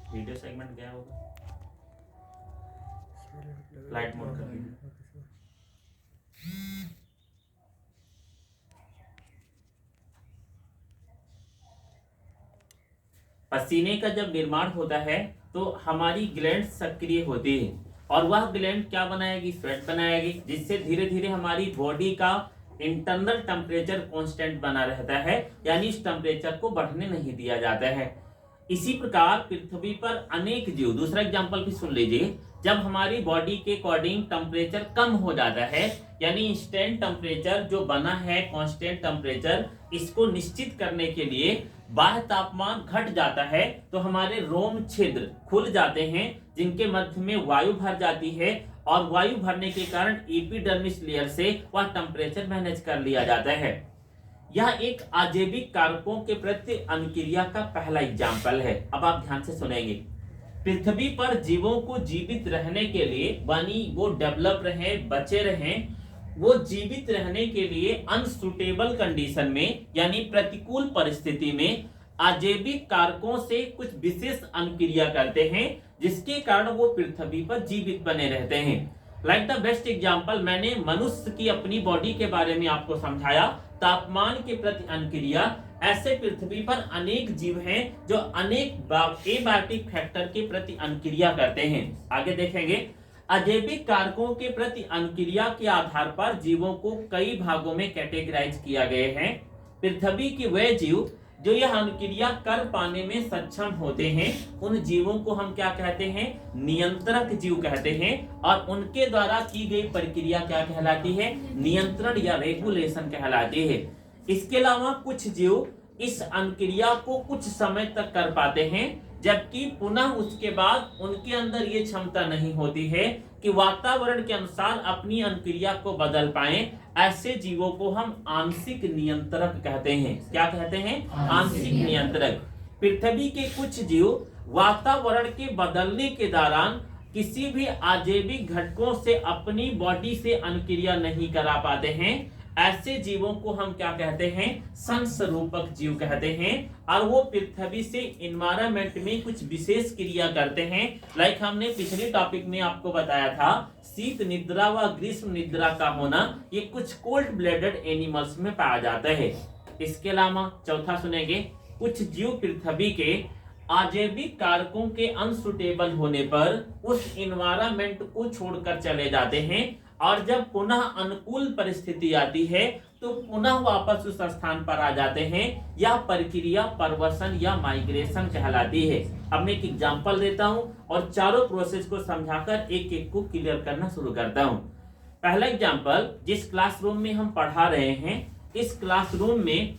Video segment गया होगा, light mode कर दीजिए। पसीने का जब निर्माण होता है तो हमारी ग्लैंड सक्रिय होती है और वह ग्लैंड क्या बनाएगी, स्वेट बनाएगी, जिससे धीरे धीरे हमारी बॉडी का इंटरनल टेम्परेचर कांस्टेंट बना रहता है, यानी इस टेम्परेचर को बढ़ने नहीं दिया जाता है। इसी प्रकार पृथ्वी पर अनेक जीव, दूसरा एग्जांपल भी सुन लीजिए, जब हमारी बॉडी के अकॉर्डिंग टेम्परेचर कम हो जाता है, यानी इंस्टेंट टेम्परेचर जो बना है कांस्टेंट टेम्परेचर, इसको निश्चित करने के लिए बाह्य तापमान घट जाता है, तो हमारे रोम छिद्र खुल जाते हैं जिनके मध्य में वायु भर जाती है और वायु भरने के कारण एपिडर्मिस लेयर से वह टेम्परेचर मैनेज कर लिया जाता है। यह एक अजैविक कारकों के प्रति अनुक्रिया का पहला एग्जाम्पल है। अब आप ध्यान से सुनेंगे। पृथ्वी पर जीवों को जीवित रहने के लिए, यानी वो डेवलप रहे, बचे रहें, वो जीवित रहने के लिए अनसुटेबल कंडीशन में, यानी प्रतिकूल परिस्थिति में अजैविक कारकों से कुछ विशेष अनुक्रिया करते हैं, जिसके कारण वो पृथ्वी पर जीवित बने रहते हैं। लाइक द बेस्ट एग्जाम्पल, मैंने मनुष्य की अपनी बॉडी के बारे में आपको समझाया, तापमान के प्रति अनुक्रिया। ऐसे पृथ्वी पर अनेक जीव हैं जो अनेक एबायोटिक फैक्टर के प्रति अनुक्रिया करते हैं। आगे देखेंगे, अजैविक कारकों के प्रति अनुक्रिया के आधार पर जीवों को कई भागों में कैटेगराइज किया गया है। पृथ्वी के वे जीव जो यह अनुक्रिया कर पाने में सक्षम होते हैं, उन जीवों को हम क्या कहते हैं, नियंत्रक जीव कहते हैं, और उनके द्वारा की गई प्रक्रिया क्या कहलाती है, नियंत्रण या रेगुलेशन कहलाती है। इसके अलावा कुछ जीव इस अनुक्रिया को कुछ समय तक कर पाते हैं, जबकि पुनः उसके बाद उनके अंदर ये क्षमता नहीं होती है कि वातावरण के अनुसार अपनी अनुक्रिया को बदल पाएं। ऐसे जीवों को हम आंशिक नियंत्रक कहते हैं। क्या कहते हैं, आंशिक नियंत्रक। पृथ्वी के कुछ जीव वातावरण के बदलने के दौरान किसी भी अजैविक घटकों से अपनी बॉडी से अनुक्रिया नहीं करा पाते हैं। ऐसे जीवों को हम क्या कहते हैं, संसरूपक जीव कहते हैं, और वो पृथ्वी से एनवायरनमेंट में कुछ विशेष क्रिया करते हैं। लाइक हमने पिछले टॉपिक में आपको बताया था, शीत निद्रा व ग्रीष्म निद्रा का होना, ये कुछ कोल्ड ब्लडेड एनिमल्स में पाया जाता है। इसके अलावा चौथा सुनेंगे, कुछ जीव पृथ्वी के अजैविक कारकों के अनसुटेबल होने पर उस एनवायरनमेंट को छोड़कर चले जाते हैं, और जब पुनः अनुकूल परिस्थिति आती है तो पुनः वापस उस स्थान पर आ जाते हैं। यह प्रक्रिया परवसन या माइग्रेशन कहलाती है। अब मैं एक एग्जांपल देता हूं और चारों प्रोसेस को समझाकर एक एक को क्लियर करना शुरू करता हूं। पहला एग्जांपल, जिस क्लासरूम में हम पढ़ा रहे हैं, इस क्लासरूम में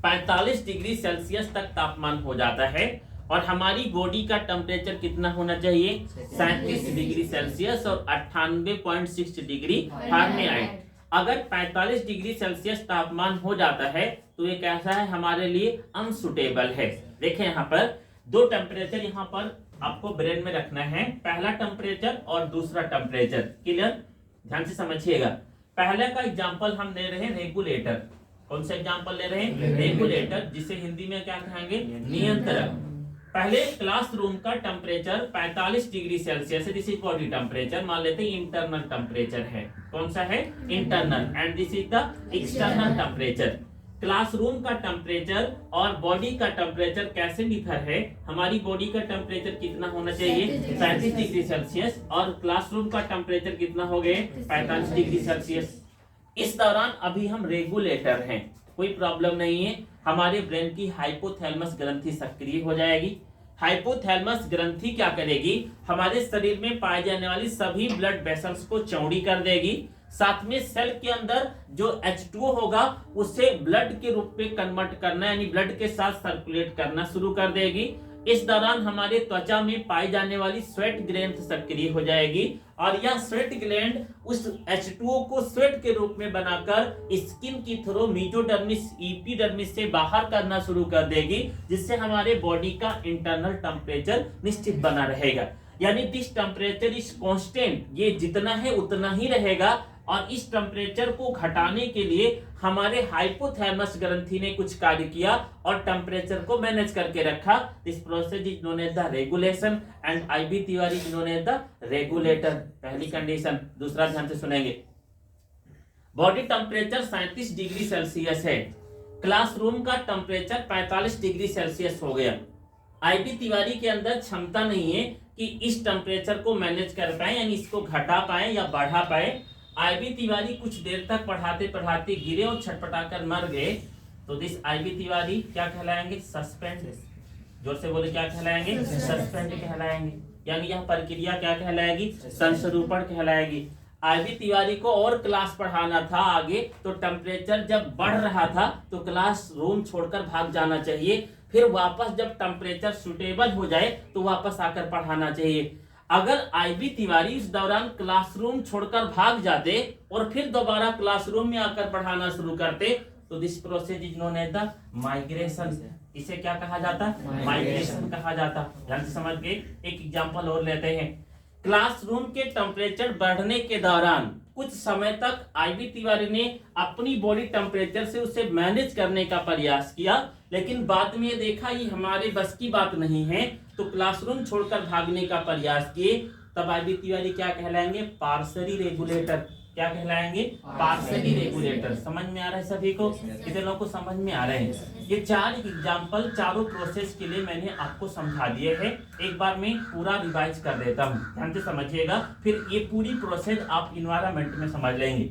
45 डिग्री सेल्सियस तक तापमान हो जाता है और हमारी बॉडी का टेम्परेचर कितना होना चाहिए, 37 डिग्री सेल्सियस और 98.6 डिग्री फारेनहाइट। अगर 45 डिग्री सेल्सियस तापमान हो जाता है तो ये कैसा है, हमारे लिए अनसुटेबल है। देखें यहाँ पर दो टेम्परेचर यहाँ पर आपको ब्रेन में रखना है, पहला टेम्परेचर और दूसरा टेम्परेचर। क्लियर, ध्यान से समझिएगा। पहले का एग्जांपल हम ले रहे हैं रेगुलेटर। कौन सा एग्जांपल ले रहे हैं, रेगुलेटर, जिसे हिंदी में क्या कहेंगे, नियंत्रक। पहले क्लासरूम का टेम्परेचर 45 डिग्री सेल्सियस है, दिस इज बॉडी टेम्परेचर, मान लेते हैं इंटरनल टेम्परेचर है। कौन सा है, internal, and this is the external temperature. Classroom का टेम्परेचर और बॉडी का टेम्परेचर कैसे डिफर है, हमारी बॉडी का टेम्परेचर कितना होना चाहिए, 37 डिग्री सेल्सियस, और क्लासरूम का टेम्परेचर कितना हो गए, 45 डिग्री सेल्सियस। इस दौरान अभी हम रेगुलेटर हैं, कोई प्रॉब्लम नहीं है, हमारे ब्रेन की हाइपोथैलेमस ग्रंथि सक्रिय हो जाएगी। हाइपोथैलेमस ग्रंथि क्या करेगी, हमारे शरीर में पाए जाने वाली सभी ब्लड वेसल्स को चौड़ी कर देगी, साथ में सेल के अंदर जो H2O होगा उसे ब्लड के रूप में कन्वर्ट करना, यानी ब्लड के साथ सर्कुलेट करना शुरू कर देगी। इस दौरान हमारे त्वचा में पाई जाने वाली स्वेट ग्लैंड सक्रिय हो जाएगी, और यह स्वेट ग्लैंड उस H2O को स्वेट के रूप में बनाकर स्किन की थ्रू मेसोडर्मिस एपिडर्मिस से बाहर करना शुरू कर देगी, जिससे हमारे बॉडी का इंटरनल टेम्परेचर निश्चित बना रहेगा। यानी दिस टेम्परेचर इज कांस्टेंट, ये जितना है उतना ही रहेगा, और इस टेम्परेचर को घटाने के लिए हमारे हाइपोथैलेमस ग्रंथि ने कुछ कार्य किया और टेम्परेचर को मैनेज करके रखा। This process is known as the regulation and IB Tiwari is known as the regulator. पहली कंडीशन। दूसरा ध्यान से सुनेंगे। बॉडी टेम्परेचर 37 डिग्री सेल्सियस है, क्लासरूम का टेम्परेचर 45 डिग्री सेल्सियस हो गया। आईबी तिवारी के अंदर क्षमता नहीं है कि इस टेम्परेचर को मैनेज कर पाए, यानी इसको घटा पाए या बढ़ा पाए। आईबी तिवारी कुछ देर तक पढ़ाते पढ़ाते गिरे और छटपटाकर मर गए, तो दिस आईबी तिवारी क्या कहलाएंगे? सस्पेंड। जोर से बोले, क्या कहलाएंगे? सस्पेंड कहलाएंगे। यानी यह प्रक्रिया क्या कहलाएगी? संस्वरूपण कहलाएगी। आईबी तिवारी को और क्लास पढ़ाना था आगे, तो टेम्परेचर जब बढ़ रहा था तो क्लास रूम छोड़कर भाग जाना चाहिए, फिर वापस जब टेम्परेचर सुटेबल हो जाए तो वापस आकर पढ़ाना चाहिए। अगर आईबी तिवारी इस दौरान क्लासरूम छोड़कर भाग जाते और फिर दोबारा क्लासरूम में आकर पढ़ाना शुरू करते, तो this process is known as the migration. इसे क्या कहा जाता? माइग्रेशन कहा जाता। ध्यान से समझ के एक एग्जांपल और लेते हैं। क्लासरूम के टेम्परेचर बढ़ने के दौरान कुछ समय तक आईबी तिवारी ने अपनी बॉडी टेम्परेचर से उसे मैनेज करने का प्रयास किया, लेकिन बाद में देखा ये हमारे बस की बात नहीं है, तो क्लासरूम छोड़कर भागने का प्रयास किए। तब आईबी तिवारी क्या कहलाएंगे? Partially regulator. क्या कहलाएंगे? Partially regulator. समझ में आ रहा है सभी को? कितने लोगों को समझ में आ रहे हैं? ये चार एग्जांपल चारों प्रोसेस के लिए मैंने आपको समझा दिए हैं। एक बार मैं पूरा रिवाइज कर देता हूँ, ध्यान से समझिएगा, फिर ये पूरी प्रोसेस आप इन्वायरमेंट में समझ लेंगे।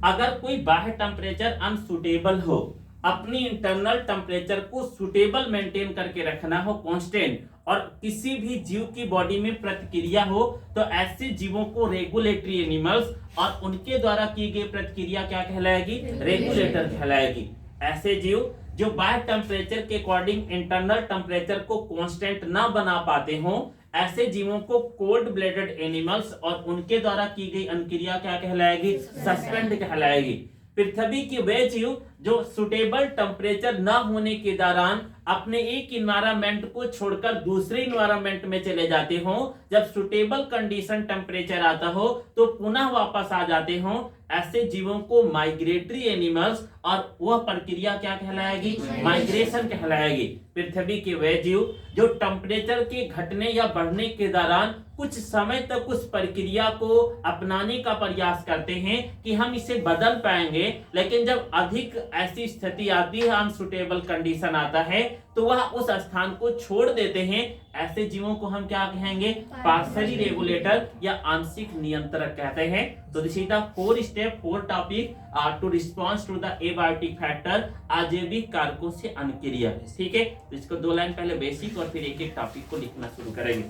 अगर कोई बाह्य टेम्परेचर अनसुटेबल हो, अपनी इंटरनल टेम्परेचर को सुटेबल मेंटेन करके रखना हो, कांस्टेंट, और किसी भी जीव की बॉडी में प्रतिक्रिया हो, तो ऐसे जीवों को रेगुलेटरी एनिमल्स और उनके द्वारा की गई प्रतिक्रिया क्या कहलाएगी? रेगुलेटर कहलाएगी। ऐसे जीव जो बाह्य टेम्परेचर के अकॉर्डिंग इंटरनल टेम्परेचर को कांस्टेंट ना बना पाते हो, ऐसे जीवों को कोल्ड ब्लडेड एनिमल्स और उनके द्वारा की गई अनुक्रिया क्या कहलाएगी? सस्पेंड कहलाएगी। पृथ्वी के वे जीव जो सुटेबल टेम्परेचर न होने के दौरान अपने एक इन्वायरमेंट को छोड़कर दूसरे इन्वायरमेंट में चले जाते हो, जब सुटेबल कंडीशन टेम्परेचर आता हो तो पुनः वापस आ जाते हो, ऐसे जीवों को माइग्रेटरी एनिमल्स, और वह प्रक्रिया क्या कहलाएगी? माइग्रेशन कहलाएगी। पृथ्वी के वे जीव जो टेम्परेचर के घटने या बढ़ने के दौरान कुछ समय तक उस प्रक्रिया को अपनाने का प्रयास करते हैं कि हम इसे बदल पाएंगे, लेकिन जब अधिक ऐसी स्थिति आती है, अनसुटेबल कंडीशन आता है, तो वह उस स्थान को छोड़ देते हैं। ऐसे जीवों को हम क्या कहेंगे? पार्शियली रेगुलेटर या आंशिक नियंत्रक कहते हैं। तो this is the 4 step 4 topic to response to the abiotic factor, अजैविक कारकों से अनुक्रिया। ठीक है, तो इसको 2 लाइन पहले बेसिक और फिर एक एक टॉपिक को लिखना शुरू करेंगे।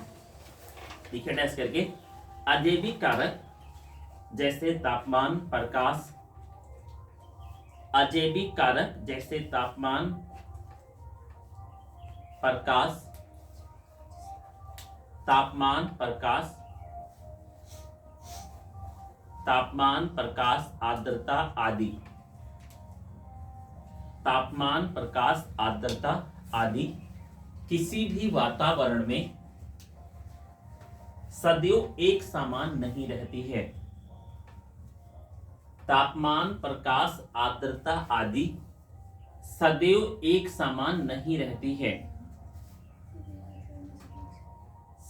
लिखे डैश करके। अजैविक कारक जैसे तापमान, प्रकाश। अजैविक कारक जैसे तापमान, प्रकाश, तापमान, प्रकाश, तापमान, प्रकाश, आर्द्रता आदि। तापमान, प्रकाश, आर्द्रता आदि किसी भी वातावरण में सदैव एक समान नहीं रहती है। तापमान, प्रकाश, आर्द्रता आदि सदैव एक समान नहीं रहती है।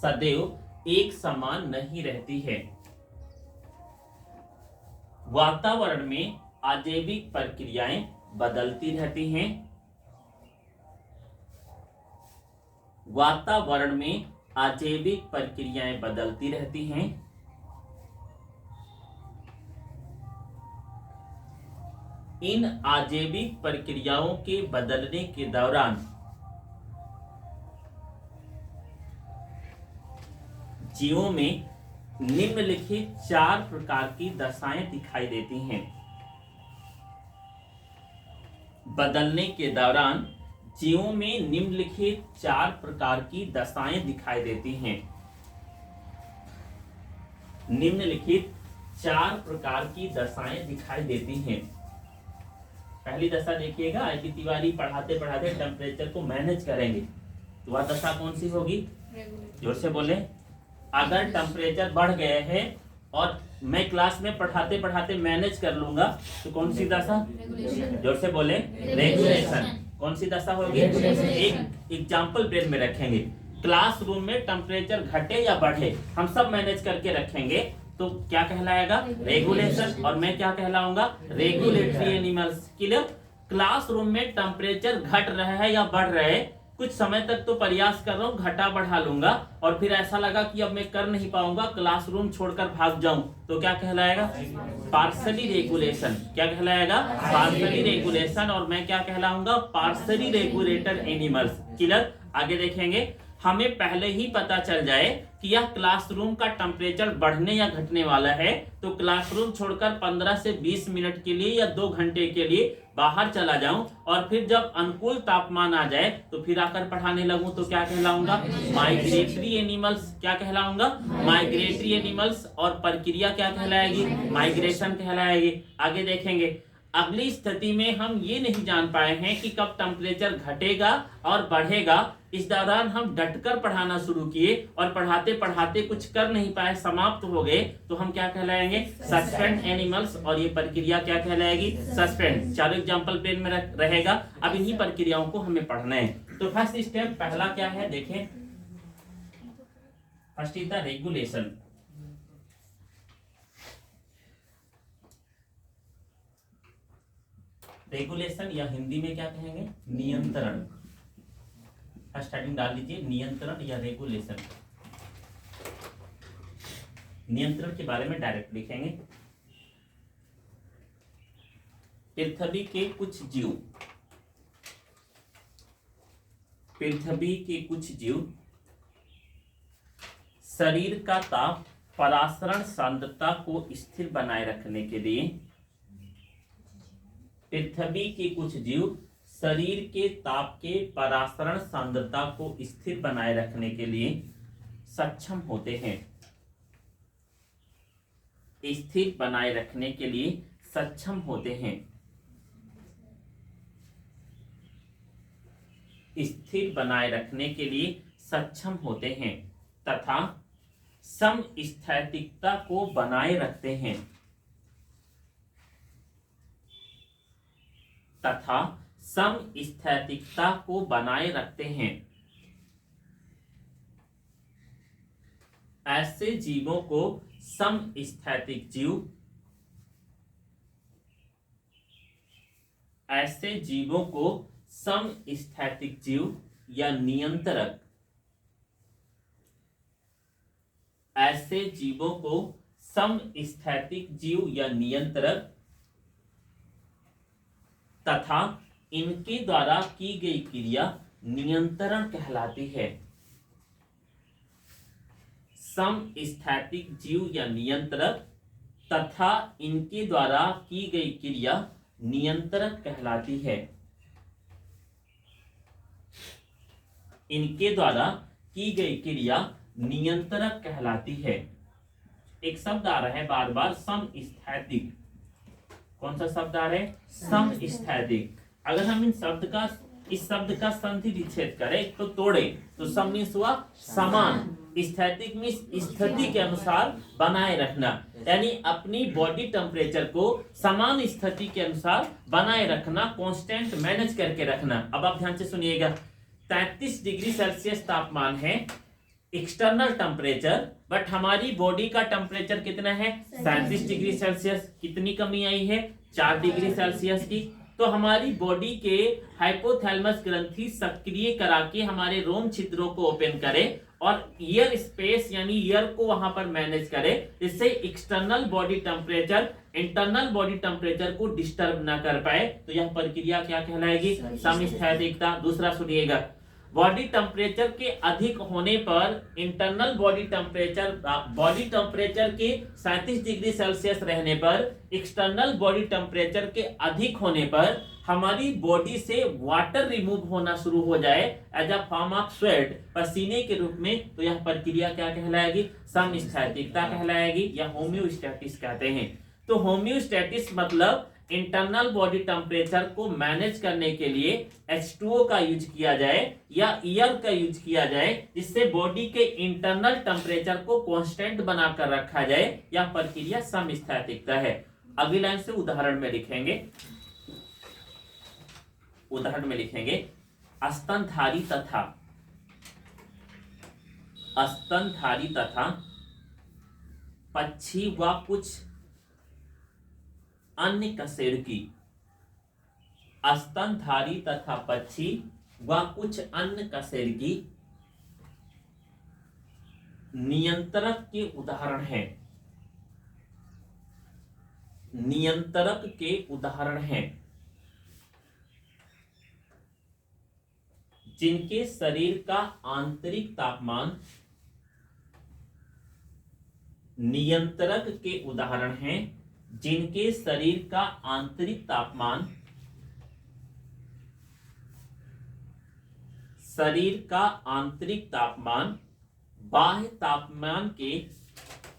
सदैव एक समान नहीं रहती है। वातावरण में अजैविक प्रक्रियाएं बदलती रहती हैं। वातावरण में अजैविक प्रक्रियाएं बदलती रहती हैं। इन अजैविक प्रक्रियाओं के बदलने के दौरान जीवों में निम्नलिखित 4 प्रकार की दशाएं दिखाई देती हैं। बदलने के दौरान जीवों में निम्नलिखित 4 प्रकार की दशाएं दिखाई देती हैं। निम्नलिखित 4 प्रकार की दशाएं दिखाई देती हैं। पहली दशा देखिएगा, आईबी तिवारी पढ़ाते पढ़ाते टेम्परेचर को मैनेज करेंगे, तो वह दशा कौन सी होगी? जोर से बोले। अगर टेम्परेचर बढ़ गए हैं और मैं क्लास में पढ़ाते पढ़ाते मैनेज कर लूंगा तो कौन सी दशा, जोर से बोले, रेगुलेशन। कौन सी दशा होगी? एक एग्जाम्पल ब्रेन में रखेंगे, क्लासरूम में टेम्परेचर घटे या बढ़े हम सब मैनेज करके रखेंगे तो क्या कहलाएगा? रेगुलेशन। और मैं क्या कहलाऊंगा? Regulatory animals. क्लियर? क्लासरूम में टेम्परेचर घट रहा है या बढ़ रहा है, कुछ समय तक तो प्रयास कर रहा हूँ, घटा बढ़ा लूंगा और फिर ऐसा लगा कि अब मैं कर नहीं पाऊंगा, क्लासरूम छोड़कर भाग जाऊं तो क्या कहलाएगा? Partially regulation. क्या कहलाएगा? Partially regulation. और मैं क्या कहलाऊंगा? Partially regulator animals. क्लियर? आगे देखेंगे, हमें पहले ही पता चल जाए कि यह क्लासरूम का टेम्परेचर बढ़ने या घटने वाला है तो क्लासरूम छोड़कर 15 से 20 मिनट के लिए या 2 घंटे के लिए बाहर चला जाऊं और फिर जब अनुकूल तापमान आ जाए तो फिर आकर पढ़ाने लगूं तो क्या कहलाऊंगा? Migratory animals. क्या कहलाऊंगा? Migratory animals. और प्रक्रिया क्या कहलाएगी? माइग्रेशन कहलाएगी। आगे देखेंगे, अगली स्थिति में हम ये नहीं जान पाए हैं कि कब टेम्परेचर घटेगा और बढ़ेगा, इस दौरान हम डटकर पढ़ाना शुरू किए और पढ़ाते पढ़ाते कुछ कर नहीं पाए, समाप्त हो गए तो हम क्या कहलाएंगे? Suspend animals. और ये प्रक्रिया क्या कहलाएगी? सस्पेंड। चारों एग्जांपल पेन में रहेगा। अब इन्हीं प्रक्रियाओं को हमें पढ़ना है। तो फर्स्ट स्टेप पहला क्या है देखें, first is the regulation. Regulation या हिंदी में क्या कहेंगे? नियंत्रण। स्टार्टिंग डाल लीजिए, नियंत्रण या रेगुलेशन। नियंत्रण के बारे में डायरेक्ट लिखेंगे, पृथ्वी के कुछ जीव, पृथ्वी के कुछ जीव शरीर का ताप परासरण सांद्रता को स्थिर बनाए रखने के लिए, पृथ्वी के कुछ जीव शरीर के ताप के परासरण सांद्रता को स्थिर बनाए रखने के लिए सक्षम होते हैं। स्थिर बनाए रखने के लिए सक्षम होते हैं। स्थिर बनाए रखने के लिए सक्षम होते हैं तथा समस्थैतिकता को बनाए रखते हैं तथा समस्थैतिकता को बनाए रखते हैं। ऐसे जीवों को समस्थैतिक जीव, ऐसे जीवों को समस्थैतिक जीव या नियंत्रक, ऐसे जीवों को समस्थैतिक जीव या नियंत्रक तथा इनके द्वारा की गई क्रिया नियंत्रण कहलाती है। समस्थैतिक जीव या नियंत्रक तथा इनके द्वारा की गई क्रिया नियंत्रक कहलाती है। इनके द्वारा की गई क्रिया नियंत्रक कहलाती है। एक शब्द आ रहा है बार बार, समस्थैतिक। कौन सा शब्द आ रहा है? समस्थैतिक। अगर हम इस शब्द का संधि विच्छेद करें तो तोड़े तो सम मीन्स हुआ समान, स्थैतिक मीन्स स्थिति के अनुसार बनाए रखना, यानी अपनी बॉडी टेम्परेचर को समान स्थिति के अनुसार बनाए रखना, कांस्टेंट मैनेज करके रखना। अब आप ध्यान से सुनिएगा, 33 डिग्री सेल्सियस तापमान है एक्सटर्नल टेम्परेचर, बट हमारी बॉडी का टेम्परेचर कितना है? 37 डिग्री सेल्सियस। कितनी कमी आई है? 4 डिग्री सेल्सियस की। तो हमारी बॉडी के हाइपोथैलेमस ग्रंथि सक्रिय करा के हमारे रोम छिद्रों को ओपन करे और ईयर स्पेस यानी ईयर को वहां पर मैनेज करे, इससे external body temperature internal body temperature को डिस्टर्ब ना कर पाए। तो यह प्रक्रिया क्या कहलाएगी? समस्थैतिकता। दूसरा सुनिएगा, बॉडी टेम्परेचर के अधिक होने पर इंटरनल बॉडी टेम्परेचर के 37 डिग्री सेल्सियस रहने पर, एक्सटर्नल बॉडी टेम्परेचर के अधिक होने पर हमारी बॉडी से वाटर रिमूव होना शुरू हो जाए as a form of sweat, पसीने के रूप में, तो यह प्रक्रिया क्या कहलाएगी? समस्थैतिकता कहलाएगी या होम्योस्टैटिस कहते हैं। तो होम्योस्टैटिस मतलब इंटरनल बॉडी टेम्परेचर को मैनेज करने के लिए H2O का यूज किया जाए या एयर का यूज किया जाए, जिससे बॉडी के इंटरनल टेम्परेचर को कांस्टेंट बनाकर रखा जाए। यह प्रक्रिया समस्थैतिकता है। अगली लाइन से उदाहरण में लिखेंगे, स्तनधारी तथा पक्षी व कुछ अन्य कशेरुकी, स्तनधारी तथा पक्षी व कुछ अन्य कशेरुकी नियंत्रक के उदाहरण हैं। जिनके शरीर का आंतरिक तापमान, नियंत्रक के उदाहरण हैं जिनके शरीर का आंतरिक तापमान बाह्य तापमान के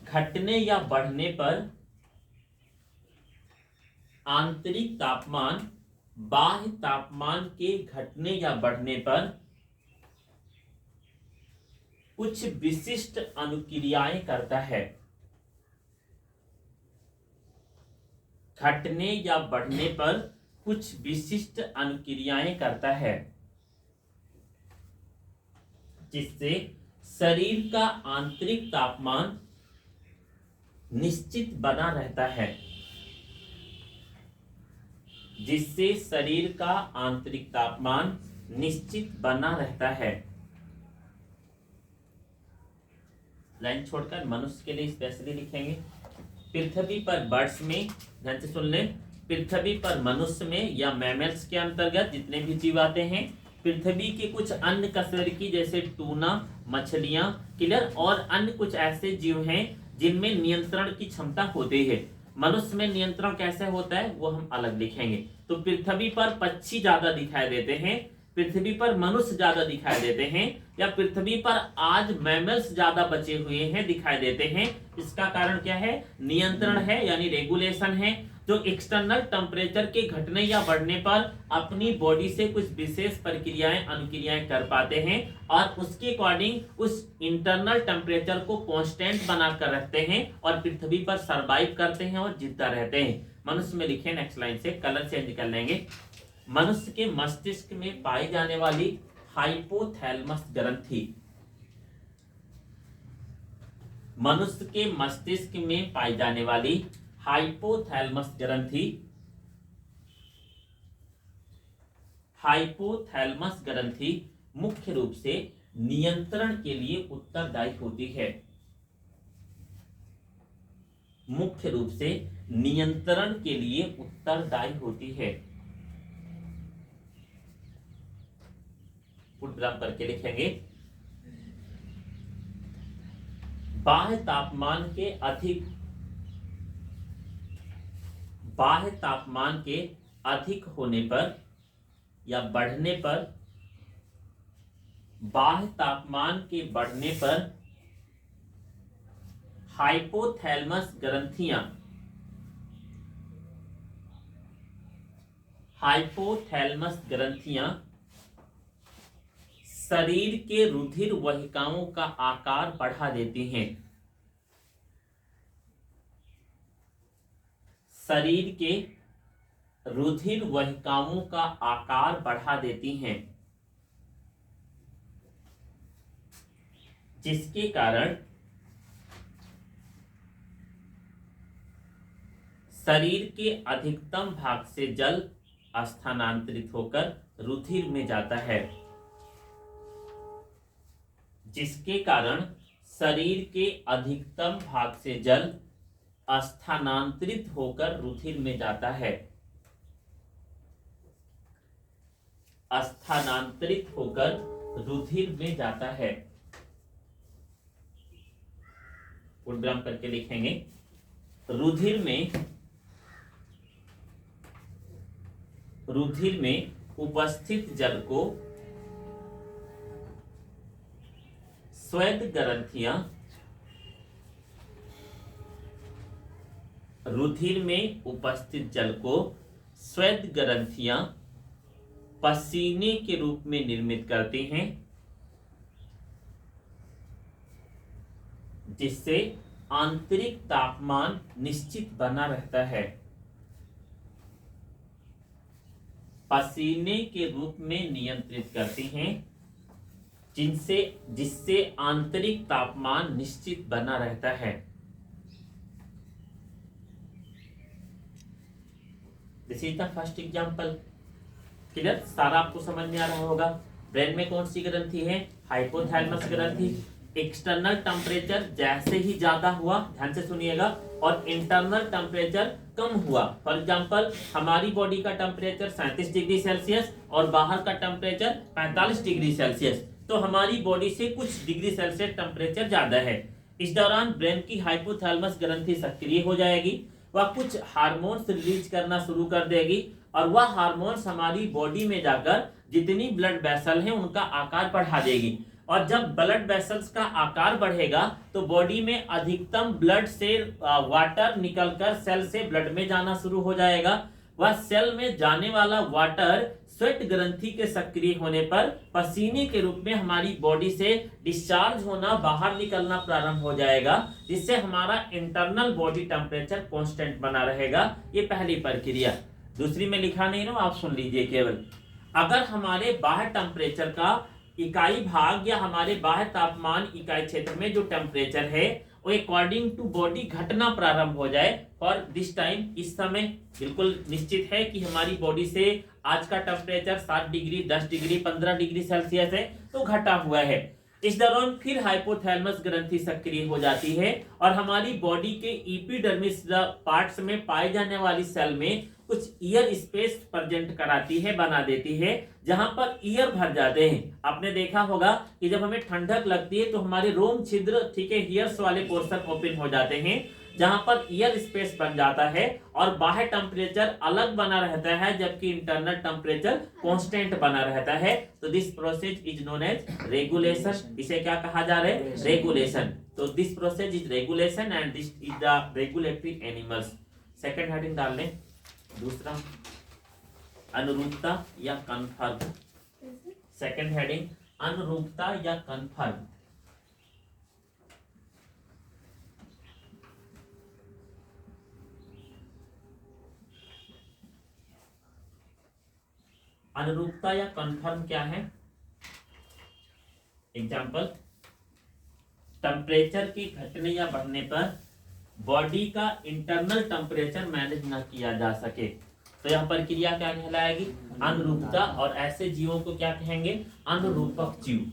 घटने या बढ़ने पर, आंतरिक तापमान बाह्य तापमान के घटने या बढ़ने पर कुछ विशिष्ट अनुक्रियाएं करता है। घटने या बढ़ने पर कुछ विशिष्ट अनुक्रियाएं करता है, जिससे शरीर का आंतरिक तापमान निश्चित बना रहता है। लाइन छोड़कर मनुष्य के लिए स्पेशली लिखेंगे। पृथ्वी पर बर्ड्स में, ध्यान से सुन लें, पृथ्वी पर मनुष्य में या मैमल्स के अंतर्गत जितने भी जीव आते हैं, पृथ्वी के कुछ अन्य कशेरुकी जैसे टूना, मछलियां, क्लियर, और अन्य कुछ ऐसे जीव हैं जिनमें नियंत्रण की क्षमता होती है। मनुष्य में नियंत्रण कैसे होता है वो हम अलग लिखेंगे। तो पृथ्वी पर पक्षी ज्यादा दिखाई देते हैं, पृथ्वी पर मनुष्य ज्यादा दिखाई देते हैं, या पृथ्वी पर आज मैमल्स ज्यादा बचे हुए हैं, दिखाई देते हैं। इसका कारण क्या है? नियंत्रण है, यानी रेगुलेशन है, जो एक्सटर्नल टेम्परेचर के घटने या बढ़ने पर अपनी बॉडी से कुछ विशेष प्रक्रियाएं, अनुक्रियाएं कर पाते हैं और उसके अकॉर्डिंग उस इंटरनल टेम्परेचर को कांस्टेंट बनाकर रखते हैं और पृथ्वी पर सरवाइव करते हैं और जिंदा रहते हैं। मनुष्य में लिखे नेक्स्ट लाइन से, कलर चेंज कर लेंगे। मनुष्य के मस्तिष्क में पाई जाने वाली हाइपोथैलेमस ग्रंथि, मनुष्य के मस्तिष्क में पाई जाने वाली हाइपोथैलेमस ग्रंथि मुख्य रूप से नियंत्रण के लिए उत्तरदायी होती है। मुख्य रूप से नियंत्रण के लिए उत्तरदायी होती है। फुल विराम करके लिखेंगे। बाह्य तापमान के अधिक होने पर या बढ़ने पर, बाह्य तापमान के बढ़ने पर हाइपोथैलेमस ग्रंथियां शरीर के रुधिर वाहिकाओं का आकार बढ़ा देती हैं। शरीर के रुधिर वाहिकाओं का आकार बढ़ा देती हैं, जिसके कारण शरीर के अधिकतम भाग से जल स्थानांतरित होकर रुधिर में जाता है, जिसके कारण शरीर के अधिकतम भाग से जल स्थानांतरित होकर रुधिर में जाता है, स्थानांतरित होकर रुधिर में जाता है। उद्ग्राम करके लिखेंगे। रुधिर में उपस्थित जल को श्वेत ग्रंथियां रुधिर में उपस्थित जल को श्वेत ग्रंथियां पसीने के रूप में निर्मित करती हैं, जिससे आंतरिक तापमान निश्चित बना रहता है। पसीने के रूप में नियंत्रित करती हैं, जिससे आंतरिक तापमान निश्चित बना रहता है। This is the first example. Clear? सारा आपको समझ में आ रहा होगा। ब्रेन में कौन सी ग्रंथि है? हाइपोथैलेमस ग्रंथि। एक्सटर्नल टेम्परेचर जैसे ही ज्यादा हुआ, ध्यान से सुनिएगा, और इंटरनल टेम्परेचर कम हुआ, फॉर एग्जांपल हमारी बॉडी का टेम्परेचर 37 डिग्री सेल्सियस और बाहर का टेम्परेचर 45 डिग्री सेल्सियस, तो हमारी बॉडी से कुछ डिग्री सेल्सियस टेम्परेचर ज्यादा है। इस दौरान ब्रेन की हाइपोथैलेमस ग्रंथि सक्रिय हो जाएगी, वह कुछ हार्मोन्स रिलीज करना शुरू कर देगी, और वह हार्मोन्स हमारी बॉडी में जाकर जितनी ब्लड वेसल है उनका आकार बढ़ा देगी। और जब ब्लड वेसल्स का आकार बढ़ेगा तो बॉडी में अधिकतम ब्लड से वाटर निकलकर सेल से ब्लड में जाना शुरू हो जाएगा। वह सेल में जाने वाला वाटर स्वेट ग्रंथि के सक्रिय होने पर पसीने के रूप में हमारी बॉडी से डिस्चार्ज होना, बाहर निकलना प्रारंभ हो जाएगा, जिससे हमारा इंटरनल बॉडी टेम्परेचर कांस्टेंट बना रहेगा। ये पहली प्रक्रिया। दूसरी में लिखा नहीं ना, आप सुन लीजिए केवल। अगर हमारे बाहर टेम्परेचर का इकाई भाग या हमारे बाह्य तापमान इकाई क्षेत्र में जो टेम्परेचर है वो अकॉर्डिंग टू बॉडी घटना प्रारंभ हो जाए, फॉर दिस टाइम, इस समय बिल्कुल निश्चित है कि हमारी बॉडी से आज का temperature 7 degree, 10 degree, 15 degree Celsius है, तो घटा हुआ है। इस दौरान फिर हाइपोथैलेमस ग्रंथि सक्रिय हो जाती है और हमारी बॉडी के एपिडर्मिस पार्ट्स में पाए जाने वाली सेल में कुछ ईयर स्पेस प्रेजेंट कराती है, बना देती है, जहां पर ईयर भर जाते हैं। आपने देखा होगा कि जब हमें ठंडक लगती है तो हमारे रोम छिद्र, ठीक है, ईयर्स वाले पोर्शन ओपन हो जाते हैं, जहां पर ईयर स्पेस बन जाता है और बाह्य टेम्परेचर अलग बना रहता है, जबकि इंटरनल टेम्परेचर कांस्टेंट बना रहता है। तो this process is known as regulation. इसे क्या कहा जा रहा है? रेगुलेशन। तो this process is regulation and this is the regulatory animals. Second heading डाल लें। दूसरा, अनुरूपता या कन्फर्म। सेकंड हेडिंग, अनुरूपता या कन्फर्म। अनुरूपता या कन्फर्म क्या है? एग्जाम्पल, टेम्परेचर के घटने या बढ़ने पर बॉडी का इंटरनल टेम्परेचर मैनेज न किया जा सके तो यह प्रक्रिया क्या कहलाएगी? अनुरूपता। और ऐसे जीवों को क्या कहेंगे? अनुरूपक जीव।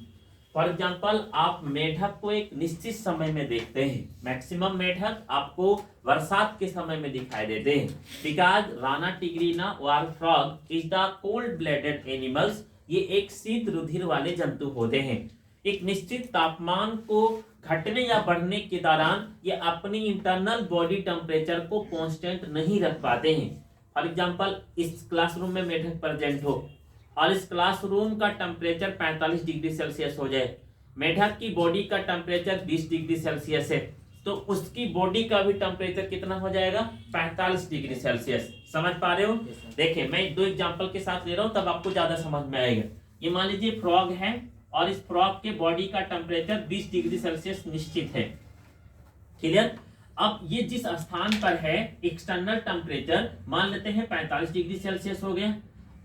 फॉर एग्जाम्पल, आप मेढक को एक निश्चित समय में देखते हैं, मैक्सिमम मेढक आपको बरसात के समय में दिखाई देते हैं, बिकॉज राना टिग्रीना और frog is the cold blooded animals. ये एक शीत रुधिर वाले जंतु होते हैं। एक निश्चित तापमान को घटने या बढ़ने के दौरान ये अपनी इंटरनल बॉडी टेम्परेचर को कांस्टेंट नहीं रख पाते हैं। फॉर एग्जांपल, इस क्लासरूम में मेढक प्रेजेंट हो और इस क्लासरूम का टेम्परेचर 45 डिग्री सेल्सियस हो जाए, मेढक की बॉडी का टेम्परेचर 20 डिग्री सेल्सियस है, तो उसकी बॉडी का भी टेम्परेचर कितना हो जाएगा? 45 डिग्री सेल्सियस। समझ पा रहे हो? देखिए, मैं 2 एग्जाम्पल के साथ ले रहा हूँ, तब आपको ज्यादा समझ में आएगा। ये मान लीजिए फ्रॉग है और इस फ्रॉग के बॉडी का टेम्परेचर 20 डिग्री सेल्सियस निश्चित है। क्लियर? अब ये जिस स्थान पर है, एक्सटर्नल टेम्परेचर मान लेते हैं 45 डिग्री सेल्सियस हो गया,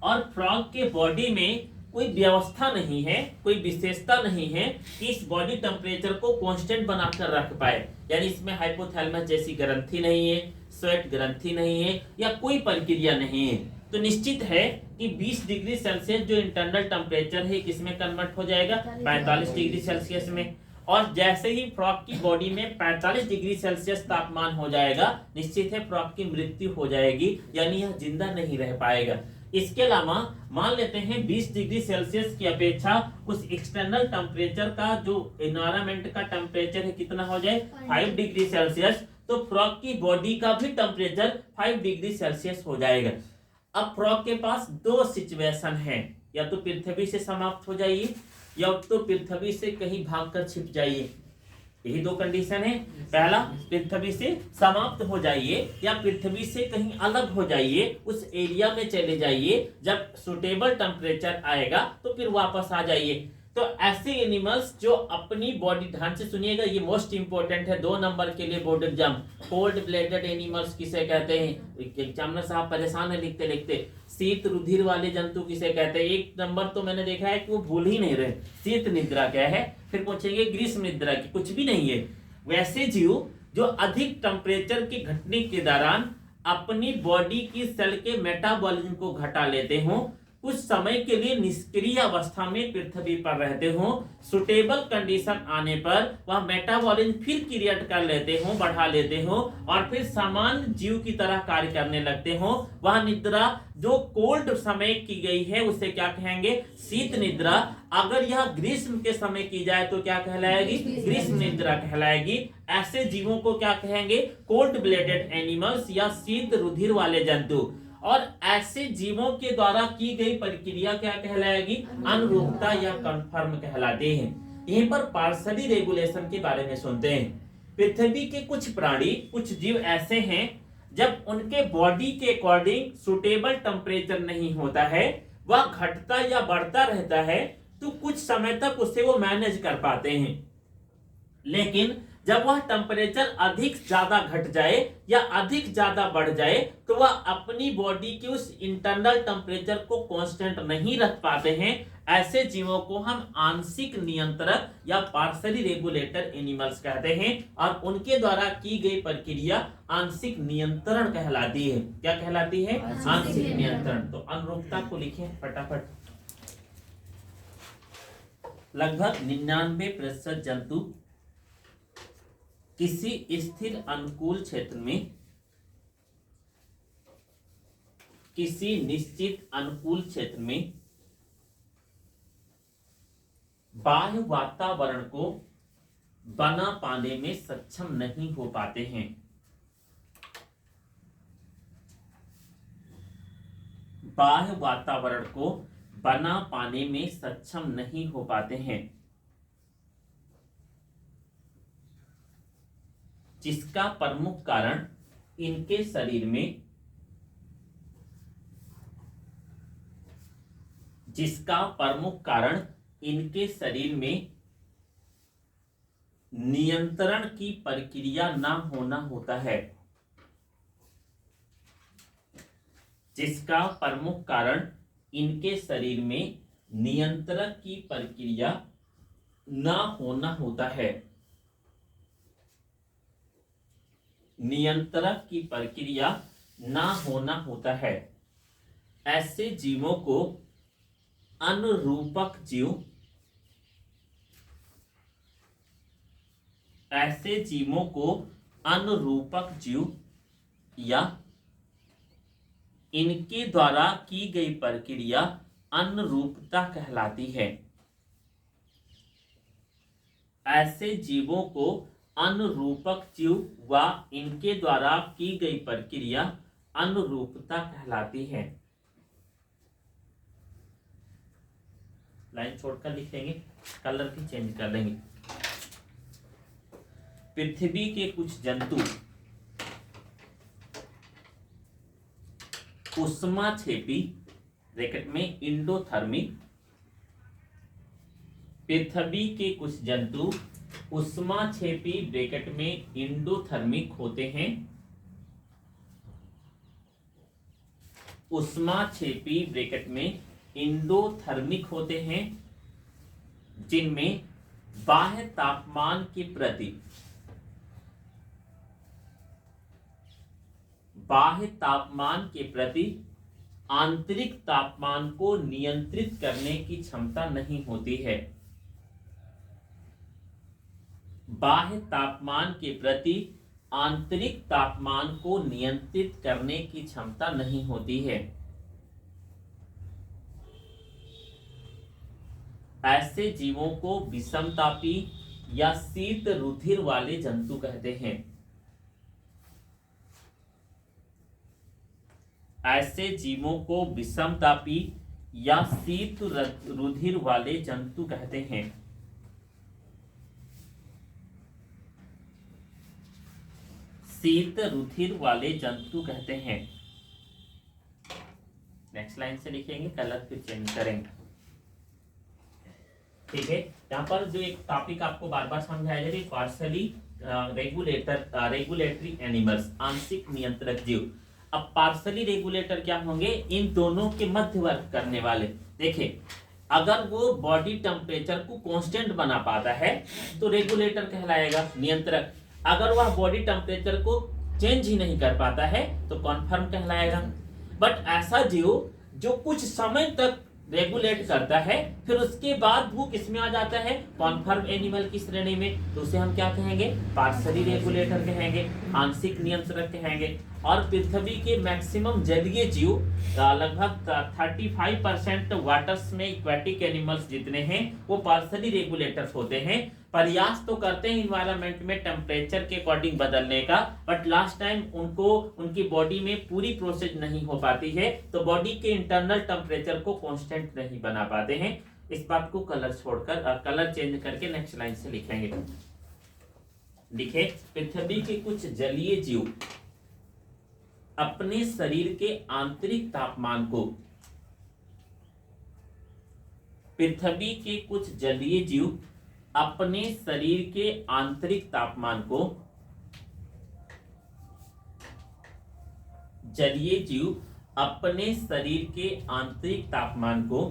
और फ्रॉग के बॉडी में कोई व्यवस्था नहीं है, कोई विशेषता नहीं है कि इस बॉडी टेम्परेचर को कांस्टेंट बनाकर रख पाए। यानी इसमें हाइपोथैलेमस जैसी ग्रंथि नहीं है, स्वेट ग्रंथि नहीं है, या कोई प्रक्रिया नहीं है, तो निश्चित है कि 20 डिग्री सेल्सियस जो इंटरनल टेम्परेचर है किसमें कन्वर्ट हो जाएगा? 45 डिग्री सेल्सियस में। और जैसे ही फ्रॉग की बॉडी में 45 डिग्री सेल्सियस तापमान हो जाएगा, निश्चित है फ्रॉग की मृत्यु हो जाएगी, यानी यह जिंदा नहीं रह पाएगा। इसके अलावा मान लेते हैं 20 डिग्री सेल्सियस की अपेक्षा उस एक्सटर्नल टेम्परेचर का जो एनवायरनमेंट का टेम्परेचर है कितना हो जाए? 5 डिग्री सेल्सियस, तो फ्रॉग की बॉडी का भी टेम्परेचर 5 डिग्री सेल्सियस हो जाएगा। अब फ्रॉग के पास 2 सिचुएशन है, या तो पृथ्वी से समाप्त हो जाइए या तो पृथ्वी से कहीं भागकर छिप जाइए। यही दो कंडीशन है। पहला, पृथ्वी से समाप्त हो जाइए या पृथ्वी से कहीं अलग हो जाइए, उस एरिया में चले जाइए, जब सुटेबल टेम्परेचर आएगा तो फिर वापस आ जाइए। तो ऐसे एनिमल्स जो अपनी बॉडी, ध्यान से सुनिएगा, ये मोस्ट इंपॉर्टेंट है 2 नंबर के लिए board exam. Cold blooded animals किसे कहते हैं, एग्जामिनर साहब परेशान है लिखते लिखते। शीत रुधिर वाले जंतु किसे कहते हैं, 1 नंबर तो मैंने देखा है कि वो भूल ही नहीं रहे। शीत निद्रा क्या है, फिर पूछेंगे ग्रीष्म निद्रा की, कुछ भी नहीं है। वैसे जीव जो अधिक टेम्परेचर के घटने के दौरान अपनी बॉडी की सेल के मेटाबॉलिज्म को घटा लेते हो, कुछ समय के लिए निष्क्रिय अवस्था में पृथ्वी पर रहते हो, सुटेबल कंडीशन आने पर वह मेटाबॉलिज्म फिर क्रिएट कर लेते हो, बढ़ा लेते हो और फिर सामान्य जीव की तरह कार्य करने लगते हो। वह निद्रा जो कोल्ड समय की गई है उसे क्या कहेंगे, शीत निद्रा। अगर यह ग्रीष्म के समय की जाए तो क्या कहलाएगी, ग्रीष्म निद्रा कहलाएगी। ऐसे जीवों को क्या कहेंगे, कोल्ड ब्लडेड एनिमल्स या शीत रुधिर वाले जंतु। और ऐसे जीवों के द्वारा की गई प्रक्रिया क्या कहलाएगी, अनुरूपता या कन्फर्म कहलाते हैं। यहीं पर पार्शली रेगुलेशन के बारे में सुनते हैं। पृथ्वी के कुछ प्राणी, कुछ जीव ऐसे हैं जब उनके बॉडी के अकॉर्डिंग सुटेबल टेम्परेचर नहीं होता है, वह घटता या बढ़ता रहता है, तो कुछ समय तक उसे वो मैनेज कर पाते हैं। लेकिन जब वह टेम्परेचर अधिक ज्यादा घट जाए या अधिक ज्यादा बढ़ जाए तो वह अपनी बॉडी के उस इंटरनल टेम्परेचर को कांस्टेंट नहीं रख पाते हैं। ऐसे जीवों को हम आंशिक नियंत्रक या पार्शली रेगुलेटर एनिमल्स कहते हैं और उनके द्वारा की गई प्रक्रिया आंशिक नियंत्रण कहलाती है। क्या कहलाती है, आंशिक नियंत्रण। तो अनुरूपता को लिखें फटाफट। लगभग 99% जंतु किसी स्थिर अनुकूल क्षेत्र में, किसी निश्चित अनुकूल क्षेत्र में बाह्य वातावरण को बना पाने में सक्षम नहीं हो पाते हैं। बाह्य वातावरण को बना पाने में सक्षम नहीं हो पाते हैं, जिसका प्रमुख कारण इनके शरीर में, जिसका प्रमुख कारण इनके शरीर में नियंत्रण की प्रक्रिया ना होना होता है। जिसका प्रमुख कारण इनके शरीर में नियंत्रण की प्रक्रिया ना होना होता है। नियंत्रक की प्रक्रिया ना होना होता है। ऐसे जीवों को अनुरूपक जीव, ऐसे जीवों को अनुरूपक जीव या इनके द्वारा की गई प्रक्रिया अनुरूपता कहलाती है। ऐसे जीवों को अनुरूपक जीव व इनके द्वारा की गई प्रक्रिया अनुरूपता कहलाती है। लाइन छोड़कर लिख देंगे, कलर भी चेंज कर देंगे। पृथ्वी के कुछ जंतु उष्माक्षेपी ब्रैकेट में इंडोथर्मिक, पृथ्वी के कुछ जंतु उष्माक्षेपी ब्रैकेट में इंडोथर्मिक होते हैं। उष्माक्षेपी ब्रैकेट में इंडोथर्मिक होते हैं, जिनमें बाह्य तापमान के प्रति, बाह्य तापमान के प्रति आंतरिक तापमान को नियंत्रित करने की क्षमता नहीं होती है। बाह्य तापमान के प्रति आंतरिक तापमान को नियंत्रित करने की क्षमता नहीं होती है। ऐसे जीवों को विषमतापी या शीत रुधिर वाले जंतु कहते हैं। ऐसे जीवों को विषमतापी या शीत रुधिर वाले जंतु कहते हैं। शीत रुधिर वाले जंतु कहते हैं। नेक्स्ट लाइन से लिखेंगे, कलर फिर चेंज करेंगे। ठीक है, यहाँ पर जो एक टॉपिक आपको बार बार समझाया जा रही है, पार्शली रेगुलेटरी एनिमल्स, आंशिक नियंत्रक जीव। अब पार्शली रेगुलेटर क्या होंगे? इन दोनों के मध्यवर्ग करने वाले। देखिए, अगर वो बॉडी टेम्परेचर को कांस्टेंट बना पाता है तो रेगुलेटर कहलाएगा, नियंत्रक। अगर वह बॉडी टेम्परेचर को चेंज ही नहीं कर पाता है तो कॉन्फर्म कहलाएगा। बट ऐसा जीव जो कुछ समय तक रेगुलेट करता है फिर उसके बाद वो किस में आ जाता है? कॉन्फर्म एनिमल की श्रेणी में, तो उसे हम क्या कहेंगे? पार्शली रेगुलेटर कहेंगे, आंशिक नियंत्रक कहेंगे। और पृथ्वी के मैक्सिमम जलीय जीव लगभग 35% वाटर्स में एक्वेटिक एनिमल्स जितने हैं वो पार्शली रेगुलेटर्स होते हैं। प्रयास तो करते हैं इन्वायरमेंट में टेम्परेचर के अकॉर्डिंग बदलने का, बट लास्ट टाइम उनको उनकी बॉडी में पूरी प्रोसेस नहीं हो पाती है, तो बॉडी के इंटरनल टेम्परेचर को कांस्टेंट नहीं बना पाते हैं। इस बात को कलर छोड़कर कलर चेंज करके नेक्स्ट लाइन से लिखेंगे। लिखे, पृथ्वी के कुछ जलीय जीव अपने शरीर के आंतरिक तापमान को, पृथ्वी के कुछ जलीय जीव अपने शरीर के आंतरिक तापमान को, जलीय जीव अपने शरीर के आंतरिक तापमान को,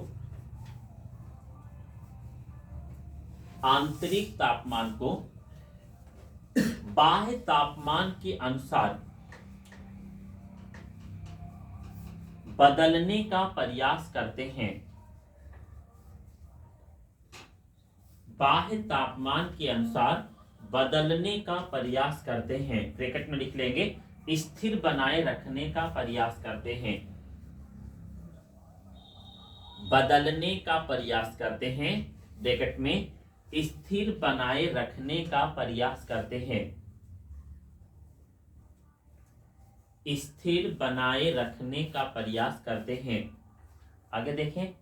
आंतरिक तापमान को बाह्य तापमान के अनुसार बदलने का प्रयास करते हैं। बाह्य तापमान के अनुसार बदलने का प्रयास करते हैं, ब्रैकेट में लिख लेंगे, स्थिर बनाए रखने का प्रयास करते हैं। बदलने का प्रयास करते हैं, ब्रैकेट में स्थिर बनाए रखने का प्रयास करते हैं। स्थिर बनाए रखने का प्रयास करते हैं। आगे देखें,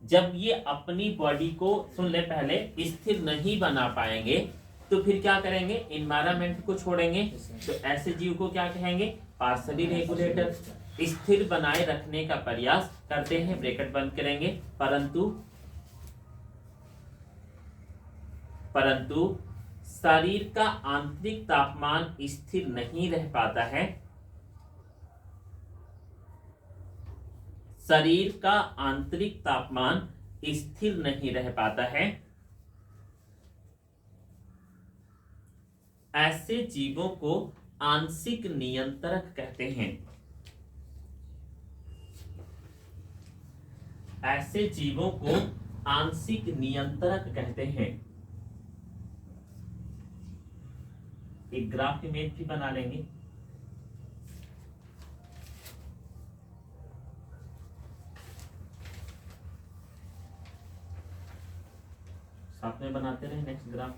जब ये अपनी बॉडी को, सुन ले पहले, स्थिर नहीं बना पाएंगे तो फिर क्या करेंगे? इन्वायरमेंट को छोड़ेंगे। तो ऐसे जीव को क्या कहेंगे? Partially regulator. स्थिर बनाए रखने का प्रयास करते हैं, ब्रैकेट बंद करेंगे, परंतु शरीर का आंतरिक तापमान स्थिर नहीं रह पाता है। शरीर का आंतरिक तापमान स्थिर नहीं रह पाता है। ऐसे जीवों को आंशिक नियंत्रक कहते हैं। ऐसे जीवों को आंशिक नियंत्रक कहते हैं। एक ग्राफ इमेज भी बना लेंगे। साथ में बनाते रहे नेक्स्ट ग्राफ।